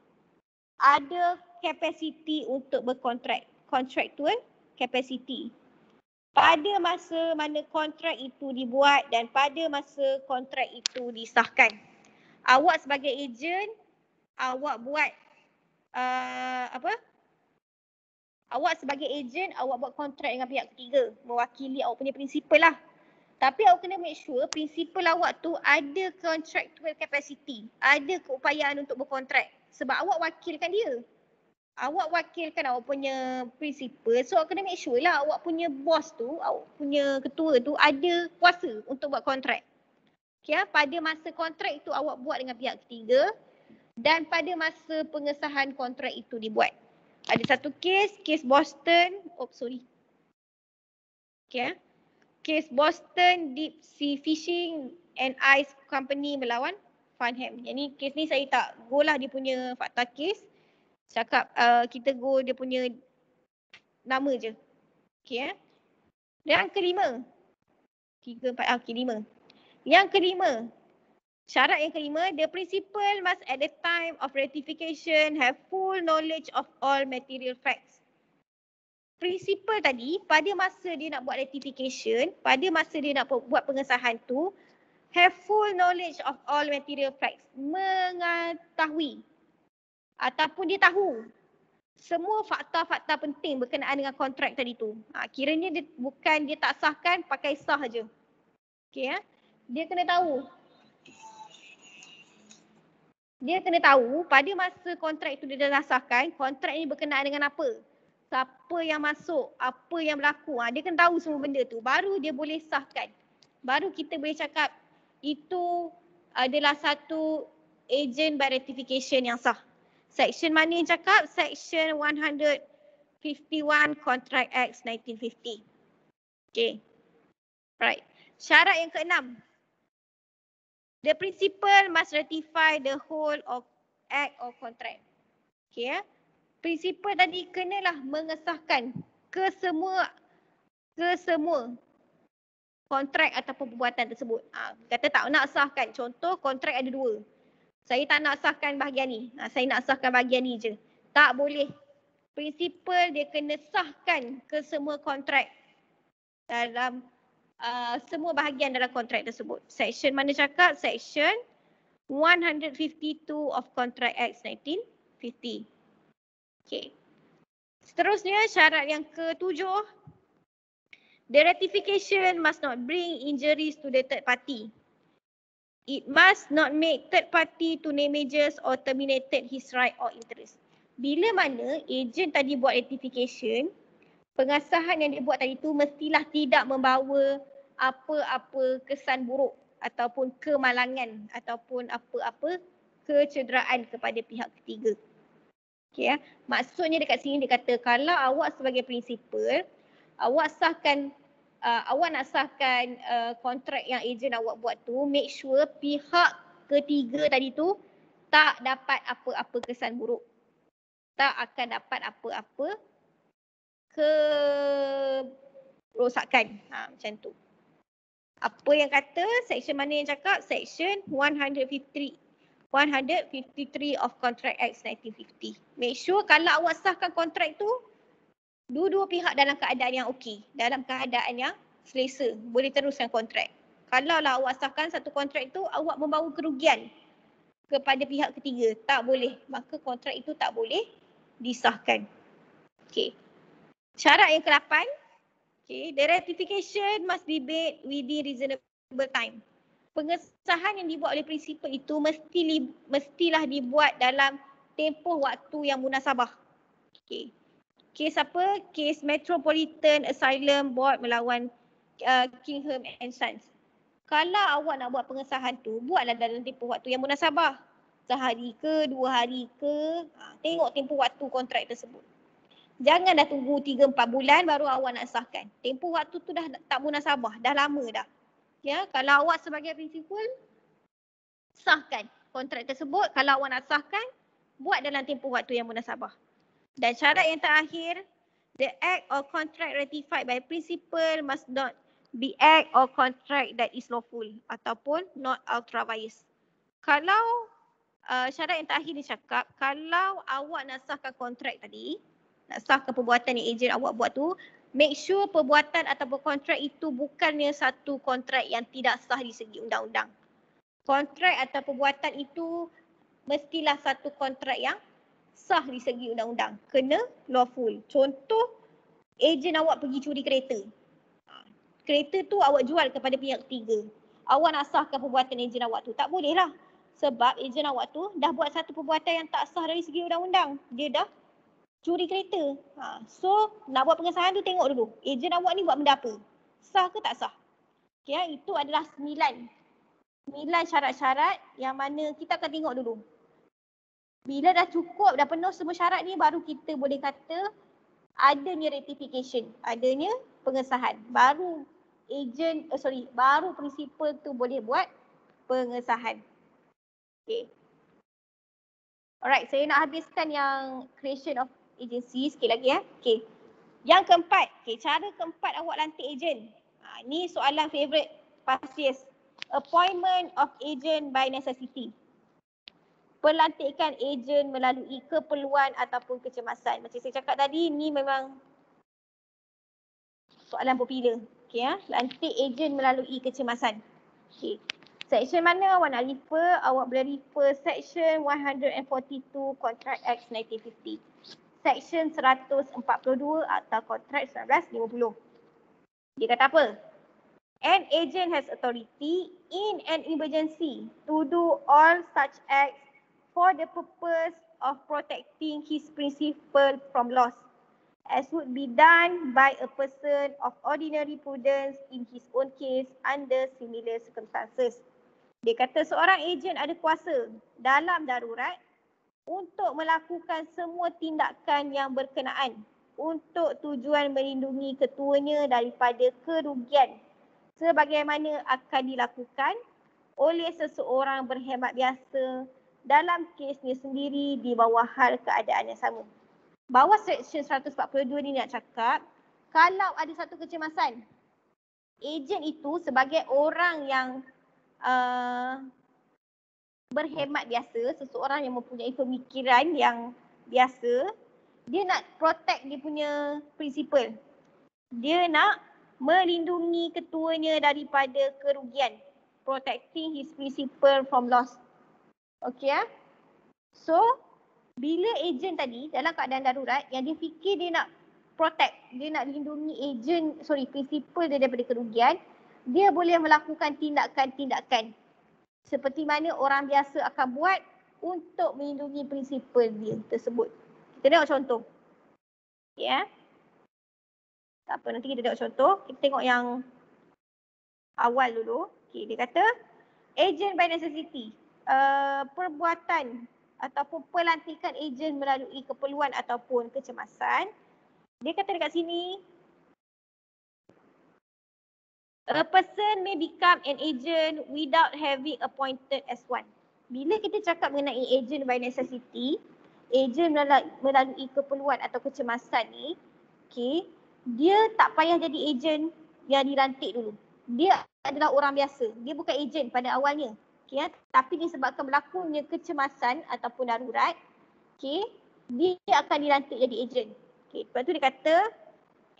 ada capacity untuk berkontrak, contractual capacity. Pada masa mana kontrak itu dibuat dan pada masa kontrak itu disahkan. Awak sebagai agent, awak buat awak sebagai agent, awak buat kontrak dengan pihak ketiga, mewakili awak punya prinsipal lah. Tapi awak kena make sure prinsipal awak tu ada contractual capacity, ada keupayaan untuk berkontrak sebab awak wakilkan dia. Awak wakilkan awak punya prinsipal, so awak kena make sure lah awak punya bos tu, awak punya ketua tu ada kuasa untuk buat kontrak. Okay, pada masa kontrak itu awak buat dengan pihak ketiga dan pada masa pengesahan kontrak itu dibuat. Ada satu kes Boston, kes Boston Deep Sea Fishing and Ice Company melawan Farnham. Yang ni kes ni saya tak go lah dia punya fakta kes. Cakap kita go dia punya nama je. Okay, Yang kelima. 3, 4, 5. Yang kelima. Syarat yang kelima, the principal must at the time of ratification have full knowledge of all material facts. Prinsipal tadi, pada masa dia nak buat ratification, pada masa dia nak buat pengesahan tu, have full knowledge of all material facts. Mengetahui ataupun dia tahu semua fakta-fakta penting berkenaan dengan kontrak tadi tu. Kiranya dia bukan dia tak sahkan, pakai sah je. Okay, Dia kena tahu. Dia kena tahu pada masa kontrak itu dia dah sahkan, kontrak ini berkenaan dengan apa. Siapa yang masuk, apa yang berlaku. Dia kena tahu semua benda tu. Baru dia boleh sahkan. Baru kita boleh cakap itu adalah satu agent by ratification yang sah. Section mana yang cakap? Section 151 Contract Act 1950. Okay. Right. Syarat yang keenam. The principal must ratify the whole of act or contract. Okay ya. Principal tadi kenalah mengesahkan kesemua kontrak ataupun perbuatan tersebut. Kata tak nak sahkan. Contoh kontrak ada 2. Saya tak nak sahkan bahagian ni. Saya nak sahkan bahagian ni je. Tak boleh. Principal dia kena sahkan kesemua kontrak dalam semua bahagian dalam kontrak tersebut. Section mana cakap? Section 152 of Contract Act 1950. Okay. Seterusnya syarat yang ke-7. The ratification must not bring injuries to the third party. It must not make third party to damages or terminated his right or interest. Bila mana ejen tadi buat ratification, pengasahan yang dia buat tadi tu mestilah tidak membawa apa-apa kesan buruk ataupun kemalangan ataupun apa-apa kecederaan kepada pihak ketiga. Okay, ya. Maksudnya dekat sini dia kata kalau awak sebagai prinsipal, awak nak sahkan kontrak yang ejen awak buat tu, make sure pihak ketiga tadi tu tak dapat apa-apa kesan buruk. Tak akan dapat apa-apa kerosakan. Macam tu. Apa yang kata? Section mana yang cakap? Section 153 of Contract Act 1950. Make sure kalau awak sahkan kontrak tu, dua-dua pihak dalam keadaan yang okey, dalam keadaan yang selesa, boleh teruskan kontrak. Kalau lah awak sahkan satu kontrak tu, awak membawa kerugian kepada pihak ketiga, tak boleh. Maka kontrak itu tak boleh disahkan. Okey. Syarat yang ke-8. Okay, the ratification must be made within reasonable time. Pengesahan yang dibuat oleh prinsipal itu mestilah dibuat dalam tempoh waktu yang munasabah. Okay. Kes apa? Kes Metropolitan Asylum Board melawan Kingham and Sons. Kalau awak nak buat pengesahan tu, buatlah dalam tempoh waktu yang munasabah. Sehari ke, 2 hari ke, tengok tempoh waktu kontrak tersebut. Jangan dah tunggu 3-4 bulan baru awak nak sahkan. Tempoh waktu tu dah tak munasabah, dah lama dah. Ya, kalau awak sebagai prinsipal, sahkan kontrak tersebut. Kalau awak nak sahkan, buat dalam tempoh waktu yang munasabah. Dan syarat yang terakhir, the act or contract ratified by principal must not be act or contract that is lawful ataupun not ultra vires. Kalau syarat yang terakhir ni cakap, kalau awak nak sahkan kontrak tadi, nak sahkan perbuatan yang ejen awak buat tu, make sure perbuatan ataupun kontrak itu bukannya satu kontrak yang tidak sah di segi undang-undang. Kontrak atau perbuatan itu mestilah satu kontrak yang sah di segi undang-undang. Kena lawful. Contoh, ejen awak pergi curi kereta. Kereta tu awak jual kepada pihak ketiga. Awak nak sahkan perbuatan ejen awak tu, tak boleh lah. Sebab ejen awak tu dah buat satu perbuatan yang tak sah dari segi undang-undang. Dia dah curi kereta. So, nak buat pengesahan tu tengok dulu. Ejen awak ni buat benda apa? Sah ke tak sah? Okay, itu adalah 9 syarat-syarat yang mana kita akan tengok dulu. Bila dah cukup, dah penuh semua syarat ni, baru kita boleh kata adanya ratification, adanya pengesahan. Baru baru prinsipal tu boleh buat pengesahan. Okay. Alright, saya nak habiskan yang creation of agency sikit lagi ya. Okay. Yang keempat, cara keempat awak lantik ejen. Ni soalan favourite past years. Appointment of agent by necessity. Pelantikan ejen melalui keperluan ataupun kecemasan. Macam saya cakap tadi, ni memang soalan popular. Okay, ya. Lantik ejen melalui kecemasan. Okay. Section mana awak nak refer? Awak boleh refer Section 142 Contract Act 1950. Section 142 atau Contract 1950. Dia kata apa? An agent has authority in an emergency to do all such acts for the purpose of protecting his principal from loss, as would be done by a person of ordinary prudence in his own case under similar circumstances. Dia kata seorang ejen ada kuasa dalam darurat untuk melakukan semua tindakan yang berkenaan untuk tujuan melindungi ketuanya daripada kerugian sebagaimana akan dilakukan oleh seseorang berkhidmat biasa dalam kesnya sendiri di bawah hal keadaan yang sama. Bawah section 142 ni nak cakap, kalau ada satu kecemasan, ejen itu sebagai orang yang berkhidmat biasa, seseorang yang mempunyai pemikiran yang biasa, dia nak protect dia punya prinsipal. Dia nak melindungi ketuanya daripada kerugian. Protecting his principle from loss. Okay ya? So, bila ejen tadi dalam keadaan darurat, yang dia fikir dia nak protect, dia nak lindungi prinsipal dia daripada kerugian, dia boleh melakukan tindakan-tindakan seperti mana orang biasa akan buat untuk melindungi prinsipal dia tersebut. Kita tengok contoh. Ya. Tak apa, nanti kita tengok contoh. Kita tengok yang awal dulu. Okay, dia kata agent by necessity. Perbuatan ataupun pelantikan ejen melalui keperluan ataupun kecemasan. Dia kata dekat sini, a person may become an agent without having appointed as one. Bila kita cakap mengenai agent by necessity, agent melalui keperluan atau kecemasan ni, okay, dia tak payah jadi agent yang dilantik dulu. Dia adalah orang biasa. Dia bukan agent pada awalnya. Okay, ya? Tapi disebabkan berlakunya kecemasan ataupun darurat, okay, dia akan dilantik jadi agent. Okay, lepas tu dia kata,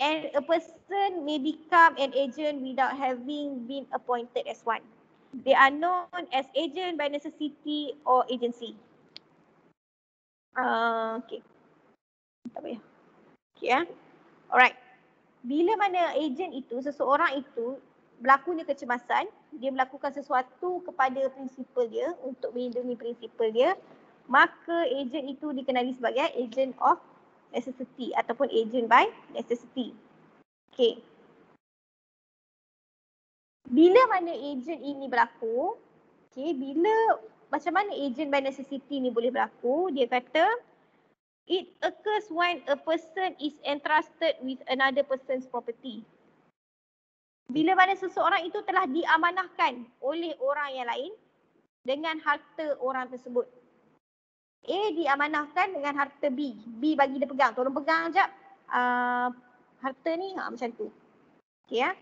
and a person may become an agent without having been appointed as one. They are known as agent by necessity or agency. Okay. Tak payah. Okay ya. Alright. Bila mana agent itu, seseorang itu berlakunya kecemasan, dia melakukan sesuatu kepada prinsipal dia untuk melindungi prinsipal dia, maka agent itu dikenali sebagai agent of necessity ataupun agent by necessity. Okay. Bila mana agent ini berlaku, okay, macam mana agent by necessity ni boleh berlaku, dia kata it occurs when a person is entrusted with another person's property. Bila mana seseorang itu telah diamanahkan oleh orang yang lain dengan harta orang tersebut. A diamanahkan dengan harta B. B bagi dia pegang. Tolong pegang sekejap. Harta ni macam tu. Okay ya.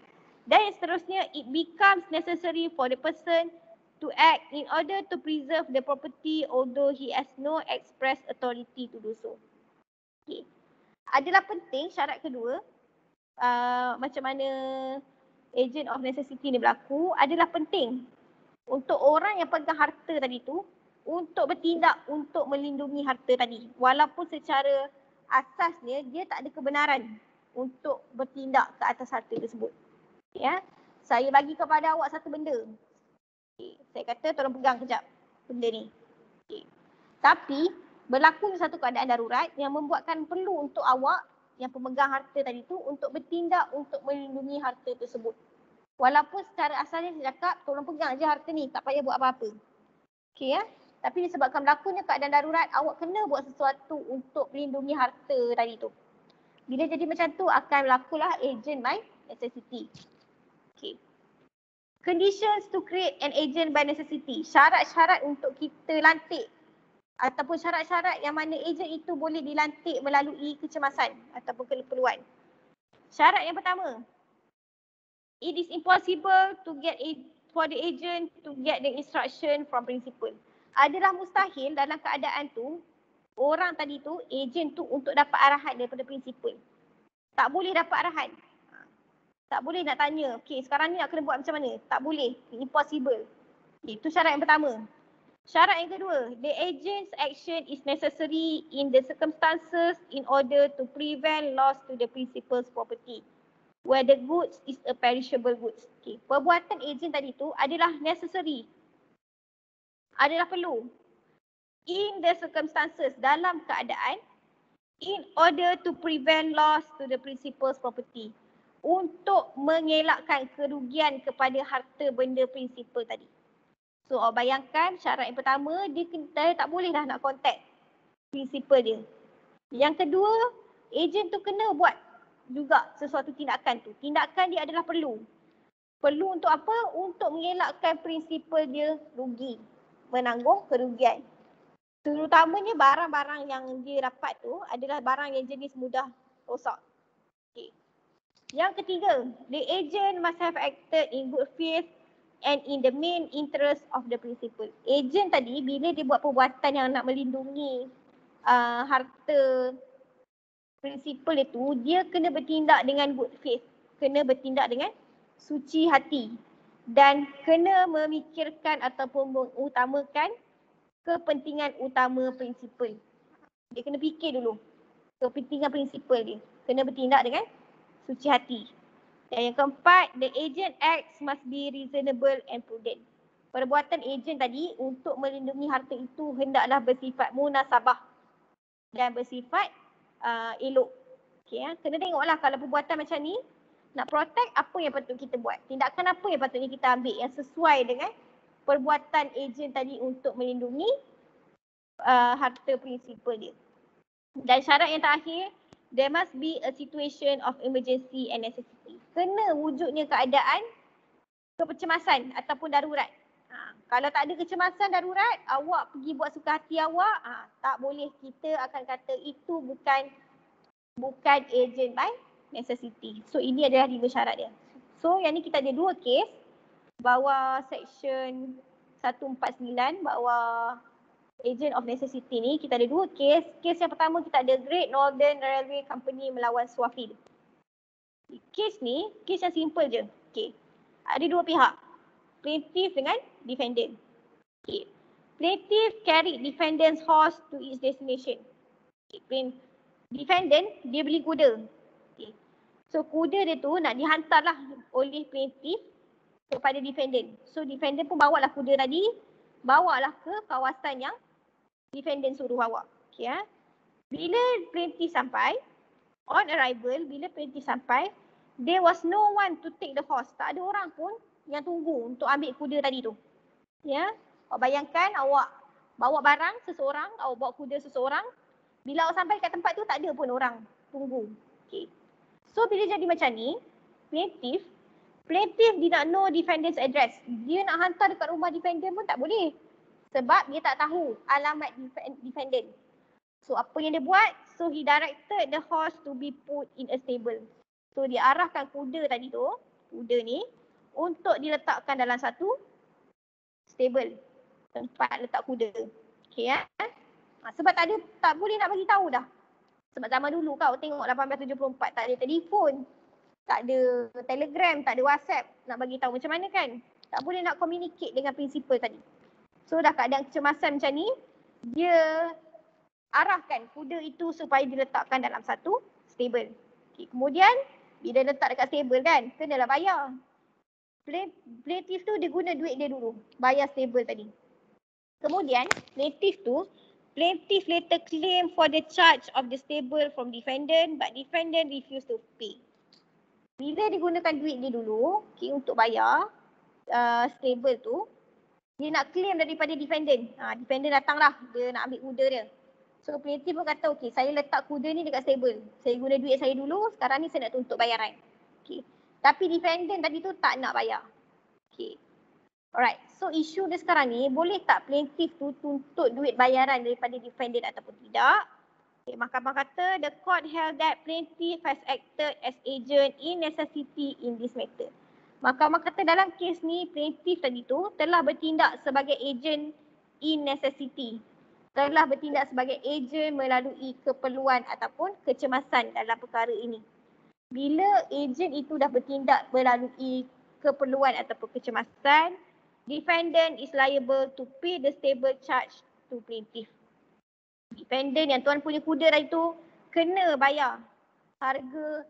Dan seterusnya, it becomes necessary for the person to act in order to preserve the property although he has no express authority to do so. Okay. Adalah penting syarat kedua, macam mana agent of necessity ni berlaku, adalah penting untuk orang yang pegang harta tadi tu untuk bertindak untuk melindungi harta tadi. Walaupun secara asasnya dia tak ada kebenaran untuk bertindak ke atas harta tersebut. Ya, saya bagi kepada awak satu benda. Okay. Saya kata tolong pegang kejap benda ni. Okay. Tapi berlaku satu keadaan darurat yang membuatkan perlu untuk awak yang pemegang harta tadi tu untuk bertindak untuk melindungi harta tersebut. Walaupun secara asalnya saya cakap tolong pegang je harta ni, tak payah buat apa-apa. Okay ya. Tapi disebabkan berlakunya keadaan darurat, awak kena buat sesuatu untuk melindungi harta tadi tu. Bila jadi macam tu akan berlakulah agent by necessity. Okay. Conditions to create an agent by necessity. Syarat-syarat untuk kita lantik ataupun syarat-syarat yang mana agent itu boleh dilantik melalui kecemasan ataupun keperluan. Syarat yang pertama, it is impossible for the agent to get the instruction from principal. Adalah mustahil dalam keadaan tu, orang tadi tu, agent tu untuk dapat arahan daripada principal. Tak boleh dapat arahan. Tak boleh nak tanya, okay sekarang ni nak kena buat macam mana? Tak boleh, impossible. Itu syarat yang pertama. Syarat yang kedua, the agent's action is necessary in the circumstances in order to prevent loss to the principal's property, where the goods is a perishable goods. Okay. Perbuatan agent tadi tu adalah necessary, adalah perlu. In the circumstances, dalam keadaan, in order to prevent loss to the principal's property, untuk mengelakkan kerugian kepada harta benda prinsipal tadi. So awak bayangkan syarat yang pertama dia tak boleh dah nak contact principal dia. Yang kedua, ejen tu kena buat juga sesuatu tindakan tu. Tindakan dia adalah perlu. Perlu untuk apa? Untuk mengelakkan principal dia rugi, menanggung kerugian. Terutamanya barang-barang yang dia dapat tu adalah barang yang jenis mudah rosak. Okay. Yang ketiga, the agent must have acted in good faith and in the main interest of the principal. Agent tadi bila dia buat perbuatan yang nak melindungi harta principal itu, dia kena bertindak dengan good faith. Kena bertindak dengan suci hati. Dan kena memikirkan ataupun mengutamakan kepentingan utama principal. Dia kena fikir dulu kepentingan principal dia. Kena bertindak dengan suci hati. Dan yang keempat, the agent acts must be reasonable and prudent. Perbuatan agent tadi untuk melindungi harta itu hendaklah bersifat munasabah dan bersifat elok. Okay, kena tengoklah kalau perbuatan macam ni, nak protect apa yang patut kita buat. Tindakan apa yang patutnya kita ambil yang sesuai dengan perbuatan agent tadi untuk melindungi harta principal dia. Dan syarat yang terakhir, there must be a situation of emergency and necessity. Kena wujudnya keadaan kecemasan ataupun darurat. Kalau tak ada kecemasan darurat, awak pergi buat suka hati awak, tak boleh, kita akan kata itu bukan agent by necessity. So ini adalah 5 syarat dia. So yang ni kita ada 2 kes bawah section 149 bawah agent of necessity ni. Kita ada 2 kes. Kes yang pertama kita ada Great Northern Railway Company melawan Swafil. Kes ni kes yang simple je. Okay. Ada 2 pihak, plaintiff dengan defendant. Okay. Plaintiff carried defendant's horse to its destination. Okay. Defendant dia beli kuda. Okay. So kuda dia tu nak dihantarlah oleh plaintiff kepada defendant. So defendant pun bawalah kuda tadi, bawalah ke kawasan yang defendant suruh bawa. Okay, bila plaintiff sampai, on arrival, bila plaintiff sampai, there was no one to take the horse. Tak ada orang pun yang tunggu untuk ambil kuda tadi tu. Ya, awak bayangkan awak bawa barang seseorang, awak bawa kuda seseorang. Bila awak sampai kat tempat tu tak ada pun orang tunggu. Okay. So bila jadi macam ni, plaintiff did not know defendant's address. Dia nak hantar dekat rumah defendant pun tak boleh. Sebab dia tak tahu alamat defendant. So apa yang dia buat? So he directed the horse to be put in a stable. So dia arahkan kuda tadi tu, kuda ni, untuk diletakkan dalam satu stable. Tempat letak kuda. Okay sebab tak boleh nak bagi tahu dah. Sebab zaman dulu kau tengok 1874 tak ada telefon, tak ada telegram, tak ada WhatsApp nak bagi tahu macam mana kan. Tak boleh nak communicate dengan principal tadi. So dah keadaan kecemasan macam ni, dia arahkan kuda itu supaya diletakkan dalam satu stable. Okay, kemudian bila letak dekat stable kan, kenalah bayar. Plaintiff tu dia guna duit dia dulu, bayar stable tadi. Kemudian plaintiff later claim for the charge of the stable from defendant, but defendant refused to pay. Bila digunakan duit dia dulu, okay, untuk bayar stable tu, dia nak claim daripada defendant. Defendant datanglah, dia nak ambil kuda dia. So plaintiff pun kata, okay, saya letak kuda ni dekat stable. Saya guna duit saya dulu, sekarang ni saya nak tuntut bayaran. Okay. Tapi defendant tadi tu tak nak bayar. Okay. Alright, so isu dia sekarang ni, boleh tak plaintiff tu tuntut duit bayaran daripada defendant ataupun tidak? Okay, mahkamah kata, the court held that plaintiff has acted as agent in necessity in this matter. Mahkamah kata dalam kes ni, plaintiff tadi tu telah bertindak sebagai agent in necessity. Telah bertindak sebagai agent melalui keperluan ataupun kecemasan dalam perkara ini. Bila agent itu dah bertindak melalui keperluan ataupun kecemasan, defendant is liable to pay the stable charge to plaintiff. Defendant yang tuan punya kuda tadi tu kena bayar harga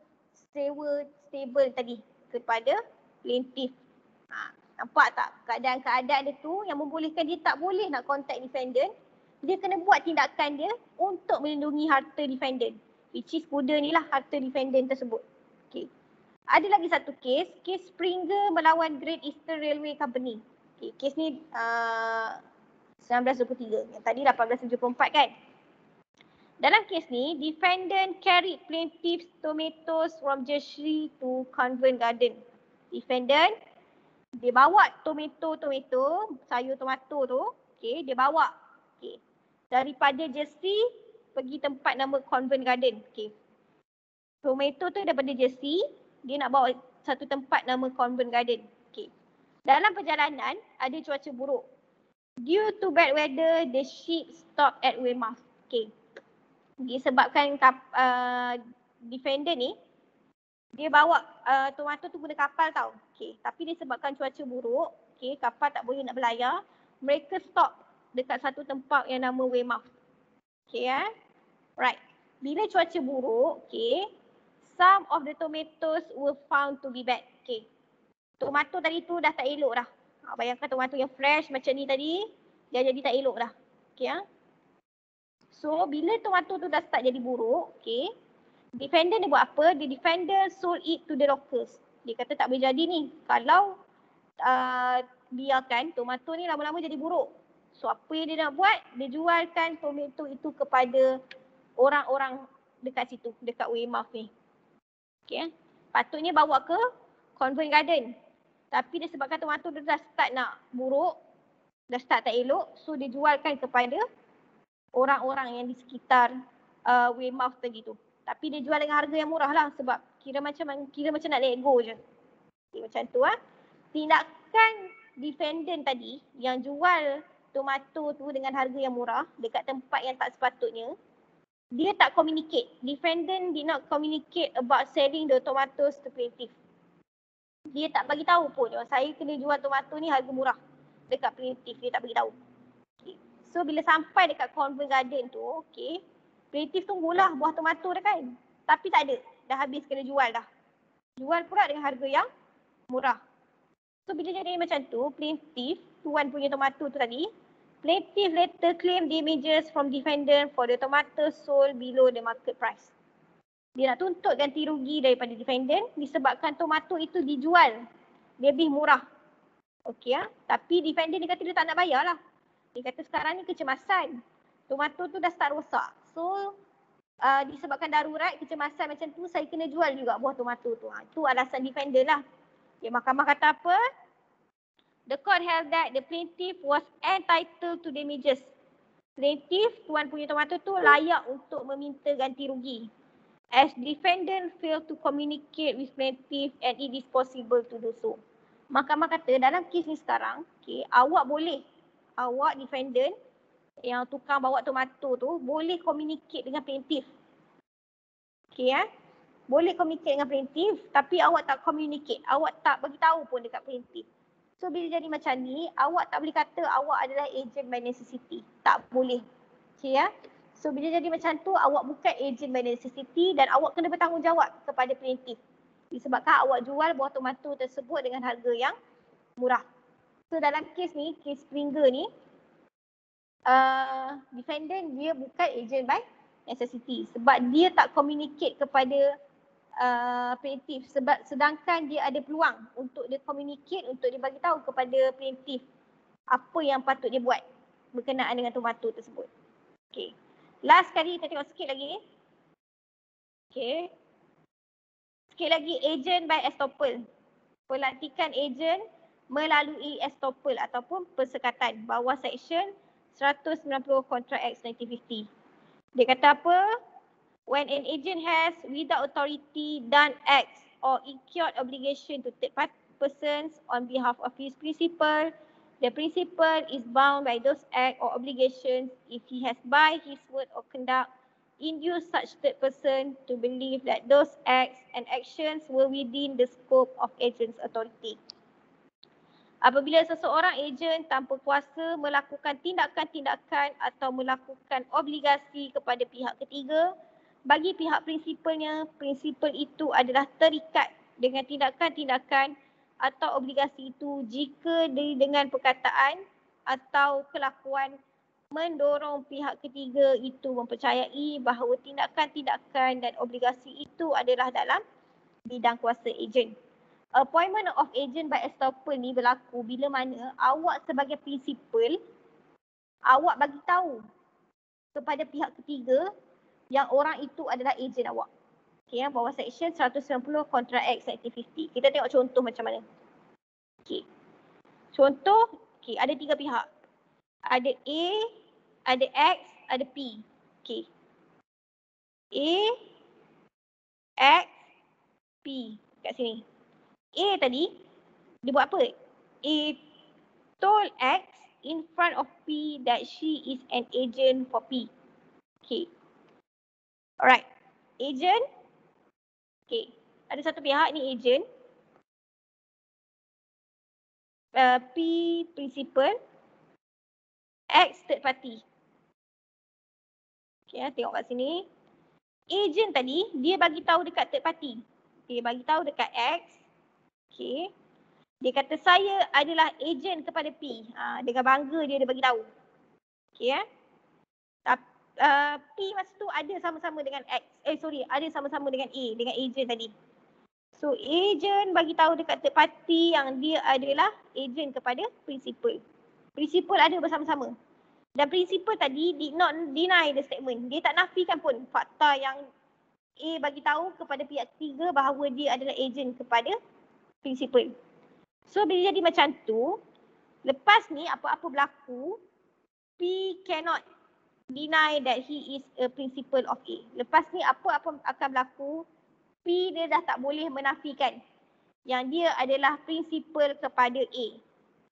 sewa stable tadi kepada plaintiff. Nampak tak keadaan-keadaan dia tu yang membolehkan dia tak boleh nak contact defendant. Dia kena buat tindakan dia untuk melindungi harta defendant. Which is kuda ni lah harta defendant tersebut. Okay. Ada lagi satu kes Springer melawan Great Eastern Railway Company. Okay, kes ni 1923. Yang tadi 1874 kan? Dalam kes ni, defendant carried plaintiff's tomatoes from Jersey to Covent Garden. Defendant, dia bawa tomato, sayur tomato tu, okay, dia bawa, okay, daripada Jersey pergi tempat nama Covent Garden, okay. Tomato tu daripada Jersey, dia nak bawa satu tempat nama Covent Garden, okay. Dalam perjalanan, ada cuaca buruk. Due to bad weather, the ship stopped at Weymouth, okay. Disebabkan defendant ni, dia bawa tomato tu guna kapal tau. Okay. Tapi disebabkan cuaca buruk, okay, kapal tak boleh nak berlayar, mereka stop dekat satu tempat yang nama Weymouth. Okay, right. Bila cuaca buruk, okay, some of the tomatoes were found to be bad. Okay. Tomato tadi tu dah tak elok dah. Bayangkan tomato yang fresh macam ni tadi, dia jadi tak elok dah. Okay, So, bila tomato tu dah start jadi buruk, okay, defendant dia buat apa? The defendant sold it to the locals. Dia kata tak boleh jadi ni kalau biarkan tomato ni lama-lama jadi buruk. So apa yang dia nak buat? Dia jualkan tomato itu kepada orang-orang dekat situ, dekat Weymouth ni. Okay. Patutnya bawa ke Covent Garden. Tapi disebabkan tomato dia dah start nak buruk, dah start tak elok, so dia jualkan kepada orang-orang yang di sekitar Weymouth tadi tu. Tapi dia jual dengan harga yang murah lah sebab kira macam nak let go je. Okay, macam tu Tindakan defendant tadi yang jual tomato tu dengan harga yang murah dekat tempat yang tak sepatutnya, dia tak communicate. Defendant did not communicate about selling the tomatoes to plaintiff. Dia tak bagi tahu pun, saya kena jual tomato ni harga murah dekat plaintiff, dia tak bagi tahu. Okay. So bila sampai dekat Covent Garden tu, okay, plaintiff tunggulah buah tomato dia kan. Tapi tak ada. Dah habis kena jual dah. Jual pula dengan harga yang murah. So bila jadi macam tu, plaintiff, tuan punya tomato tu tadi, plaintiff later claim damages from defendant for the tomato sold below the market price. Dia nak tuntut ganti rugi daripada defendant disebabkan tomato itu dijual lebih murah. Okey Tapi defendant dia kata dia tak nak bayar lah. Dia kata sekarang ni kecemasan. Tomato tu dah start rosak. So disebabkan darurat, kecemasan macam tu, saya kena jual juga buah tomato tu. Itu alasan defendant lah. Okay, mahkamah kata apa? The court held that the plaintiff was entitled to damages. Plaintiff, tuan punya tomato tu layak untuk meminta ganti rugi. As defendant failed to communicate with plaintiff and it is possible to do so. Mahkamah kata dalam kes ni sekarang, okay, awak defendant yang tukang bawa tomato tu boleh communicate dengan plaintiff. Okay Boleh communicate dengan plaintiff tapi awak tak communicate. Awak tak bagi tahu pun dekat plaintiff. So bila jadi macam ni, awak tak boleh kata awak adalah agent by necessity. Tak boleh. Okay So bila jadi macam tu, awak bukan agent by necessity dan awak kena bertanggungjawab kepada plaintiff. Disebabkan awak jual buah tomato tersebut dengan harga yang murah. So dalam kes ni, kes Springer ni, defendant dia bukan agent by necessity sebab dia tak communicate kepada plaintiff sedangkan dia ada peluang untuk dia communicate, untuk dia bagi tahu kepada plaintiff apa yang patut dia buat berkenaan dengan tomato tersebut. Okay. Last kali kita tengok sikit lagi. Okay. Sikit lagi agent by estoppel. Pelantikan agent melalui estoppel ataupun persekatan bawah section 190 Contract Act 1950. Dia kata apa? When an agent has without authority done acts or incurred obligation to third persons on behalf of his principal, the principal is bound by those acts or obligations if he has by his word or conduct induced such third person to believe that those acts and actions were within the scope of agent's authority. Apabila seseorang ejen tanpa kuasa melakukan tindakan-tindakan atau melakukan obligasi kepada pihak ketiga, bagi pihak prinsipalnya, prinsipal itu adalah terikat dengan tindakan-tindakan atau obligasi itu jika dengan perkataan atau kelakuan mendorong pihak ketiga itu mempercayai bahawa tindakan-tindakan dan obligasi itu adalah dalam bidang kuasa ejen. appointment of agent by estoppel ni berlaku bila mana awak sebagai prinsipal, awak bagi tahu kepada pihak ketiga yang orang itu adalah ejen awak. Okay, bawah section 190 Contra Act Section 50. Kita tengok contoh macam mana. Okay. Contoh, okay, ada 3 pihak. Ada A, ada X, ada P. Okay. A, X, P. Kat sini. A tadi, dia buat apa? A told X in front of P that she is an agent for P. Okay. Alright. Agent. Okay. Ada satu pihak ni agent. P principal. X third party. Okay, tengok kat sini. Agent tadi, dia bagi tahu dekat third party. Dia bagi tahu dekat X. Okay. Dia kata saya adalah agent kepada P. Dengan bangga dia bagi tahu. Okay. P masa tu ada sama-sama dengan X. Ada sama-sama dengan A, dengan agent tadi. So agent bagi tahu dekat third party yang dia adalah agent kepada principal. Principal ada bersama-sama. Dan principal tadi did not deny the statement. Dia tak nafikan pun fakta yang A bagi tahu kepada pihak ketiga bahawa dia adalah agent kepada principal. So bila jadi macam tu, lepas ni apa-apa berlaku, P cannot deny that he is a principal of A. Lepas ni apa-apa akan berlaku, P dia dah tak boleh menafikan yang dia adalah principal kepada A.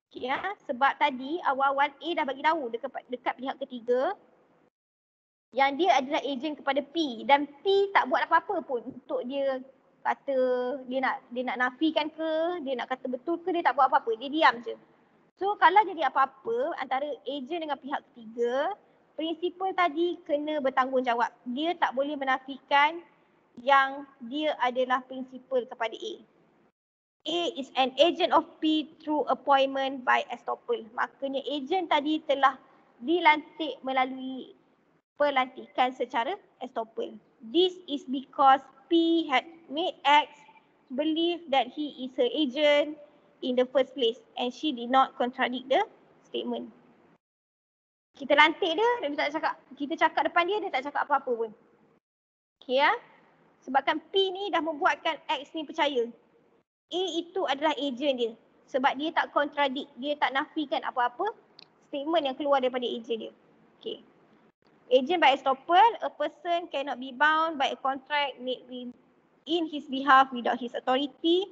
Okay, ya? Sebab tadi awal-awal A dah bagi tahu dekat pihak ketiga yang dia adalah agent kepada P dan P tak buat apa-apa pun untuk dia kata dia nak nafikan ke, dia nak kata betul ke, dia tak buat apa-apa, dia diam je. So kalau jadi apa-apa antara agent dengan pihak ketiga, prinsipal tadi kena bertanggungjawab. Dia tak boleh menafikan yang dia adalah prinsipal kepada A. A is an agent of P through appointment by estoppel. Maknanya agent tadi telah dilantik melalui pelantikan secara estoppel. This is because P had made X believe that he is her agent in the first place and she did not contradict the statement. Kita lantik dia tak cakap. Kita cakap depan dia tak cakap apa-apa pun. Okay ya. Sebabkan P ni dah membuatkan X ni percaya. A itu adalah agent dia. Sebab dia tak contradict, dia tak nafikan apa-apa statement yang keluar daripada agent dia. Okay. Agent by estoppel, a person cannot be bound by a contract made in his behalf without his authority.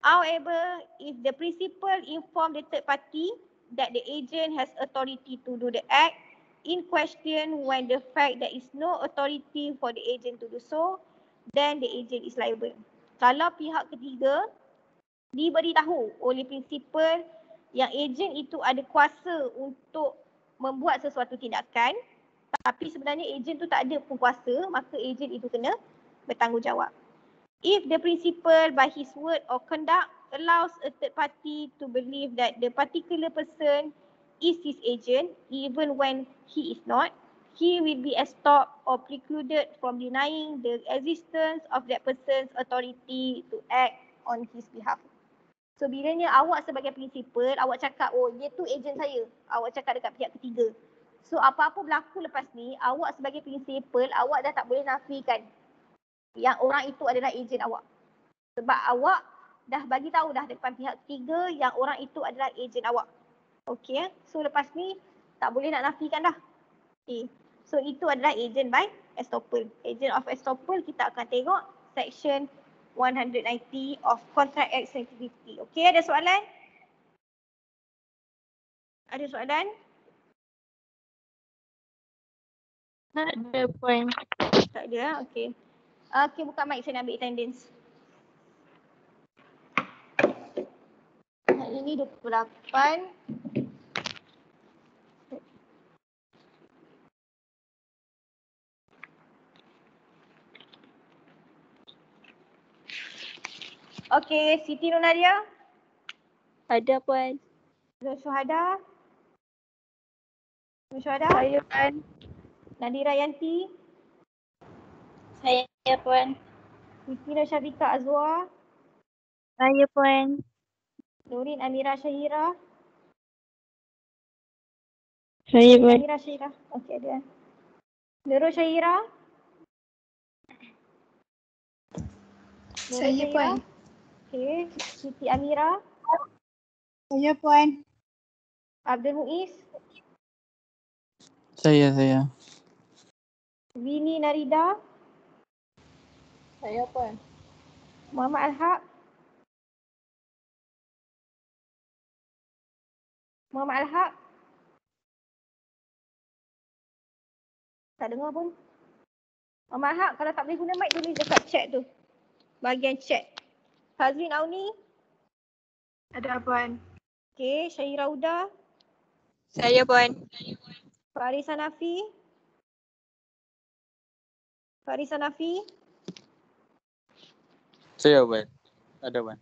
However, if the principal inform the third party that the agent has authority to do the act in question when the fact there is no authority for the agent to do so, then the agent is liable. Kalau pihak ketiga diberitahu oleh prinsipal yang agent itu ada kuasa untuk membuat sesuatu tindakan, tapi sebenarnya agent tu tak ada pun kuasa, maka agent itu kena bertanggungjawab. If the principal by his word or conduct allows a third party to believe that the particular person is his agent, even when he is not, he will be stopped or precluded from denying the existence of that person's authority to act on his behalf. So bilanya awak sebagai prinsipal, awak cakap, oh dia tu agent saya. Awak cakap dekat pihak ketiga. So apa-apa berlaku lepas ni, awak sebagai prinsipal, awak dah tak boleh nafikan yang orang itu adalah agent awak. Sebab awak dah bagi tahu dah depan pihak ketiga yang orang itu adalah agent awak. Okay, so lepas ni tak boleh nak nafikan dah. Okay. So itu adalah agent by estoppel. Agent of estoppel kita akan tengok section 190 of Contract Act 1950. Okay, ada soalan? Ada soalan? Tak ada point. Tak ada, okay. Okay, buka mic, saya nak ambil attendance. Hari ini 28. Okay, Siti Nunaria. Ada puan. Nur Syuhada. Nur Syuhada. Saya puan. Nadira Yanti. Saya puan. Siti Nur Syafika Azwar. Saya Puan. Nurin Amira Syahira. Saya Puan. Amira Syahira. Okey ada. Nurul Syahira. Nurul Saya Syahira. Puan. Okey. Siti Amira. Saya Puan. Abdul Muiz. Saya. Vini Narida. Saya Puan. Muhammad Al-Haq. Muhammad Al-Haq. Tak dengar pun. Muhammad Al-Haq, kalau tak boleh guna mic tulis dekat chat tu. Bahagian chat. Hazrin Auni. Ada Puan. Okey, Syahira Uda. Saya Puan. Farisa Nafi. Farisa Nafi. Saya Wan. Ada Wan.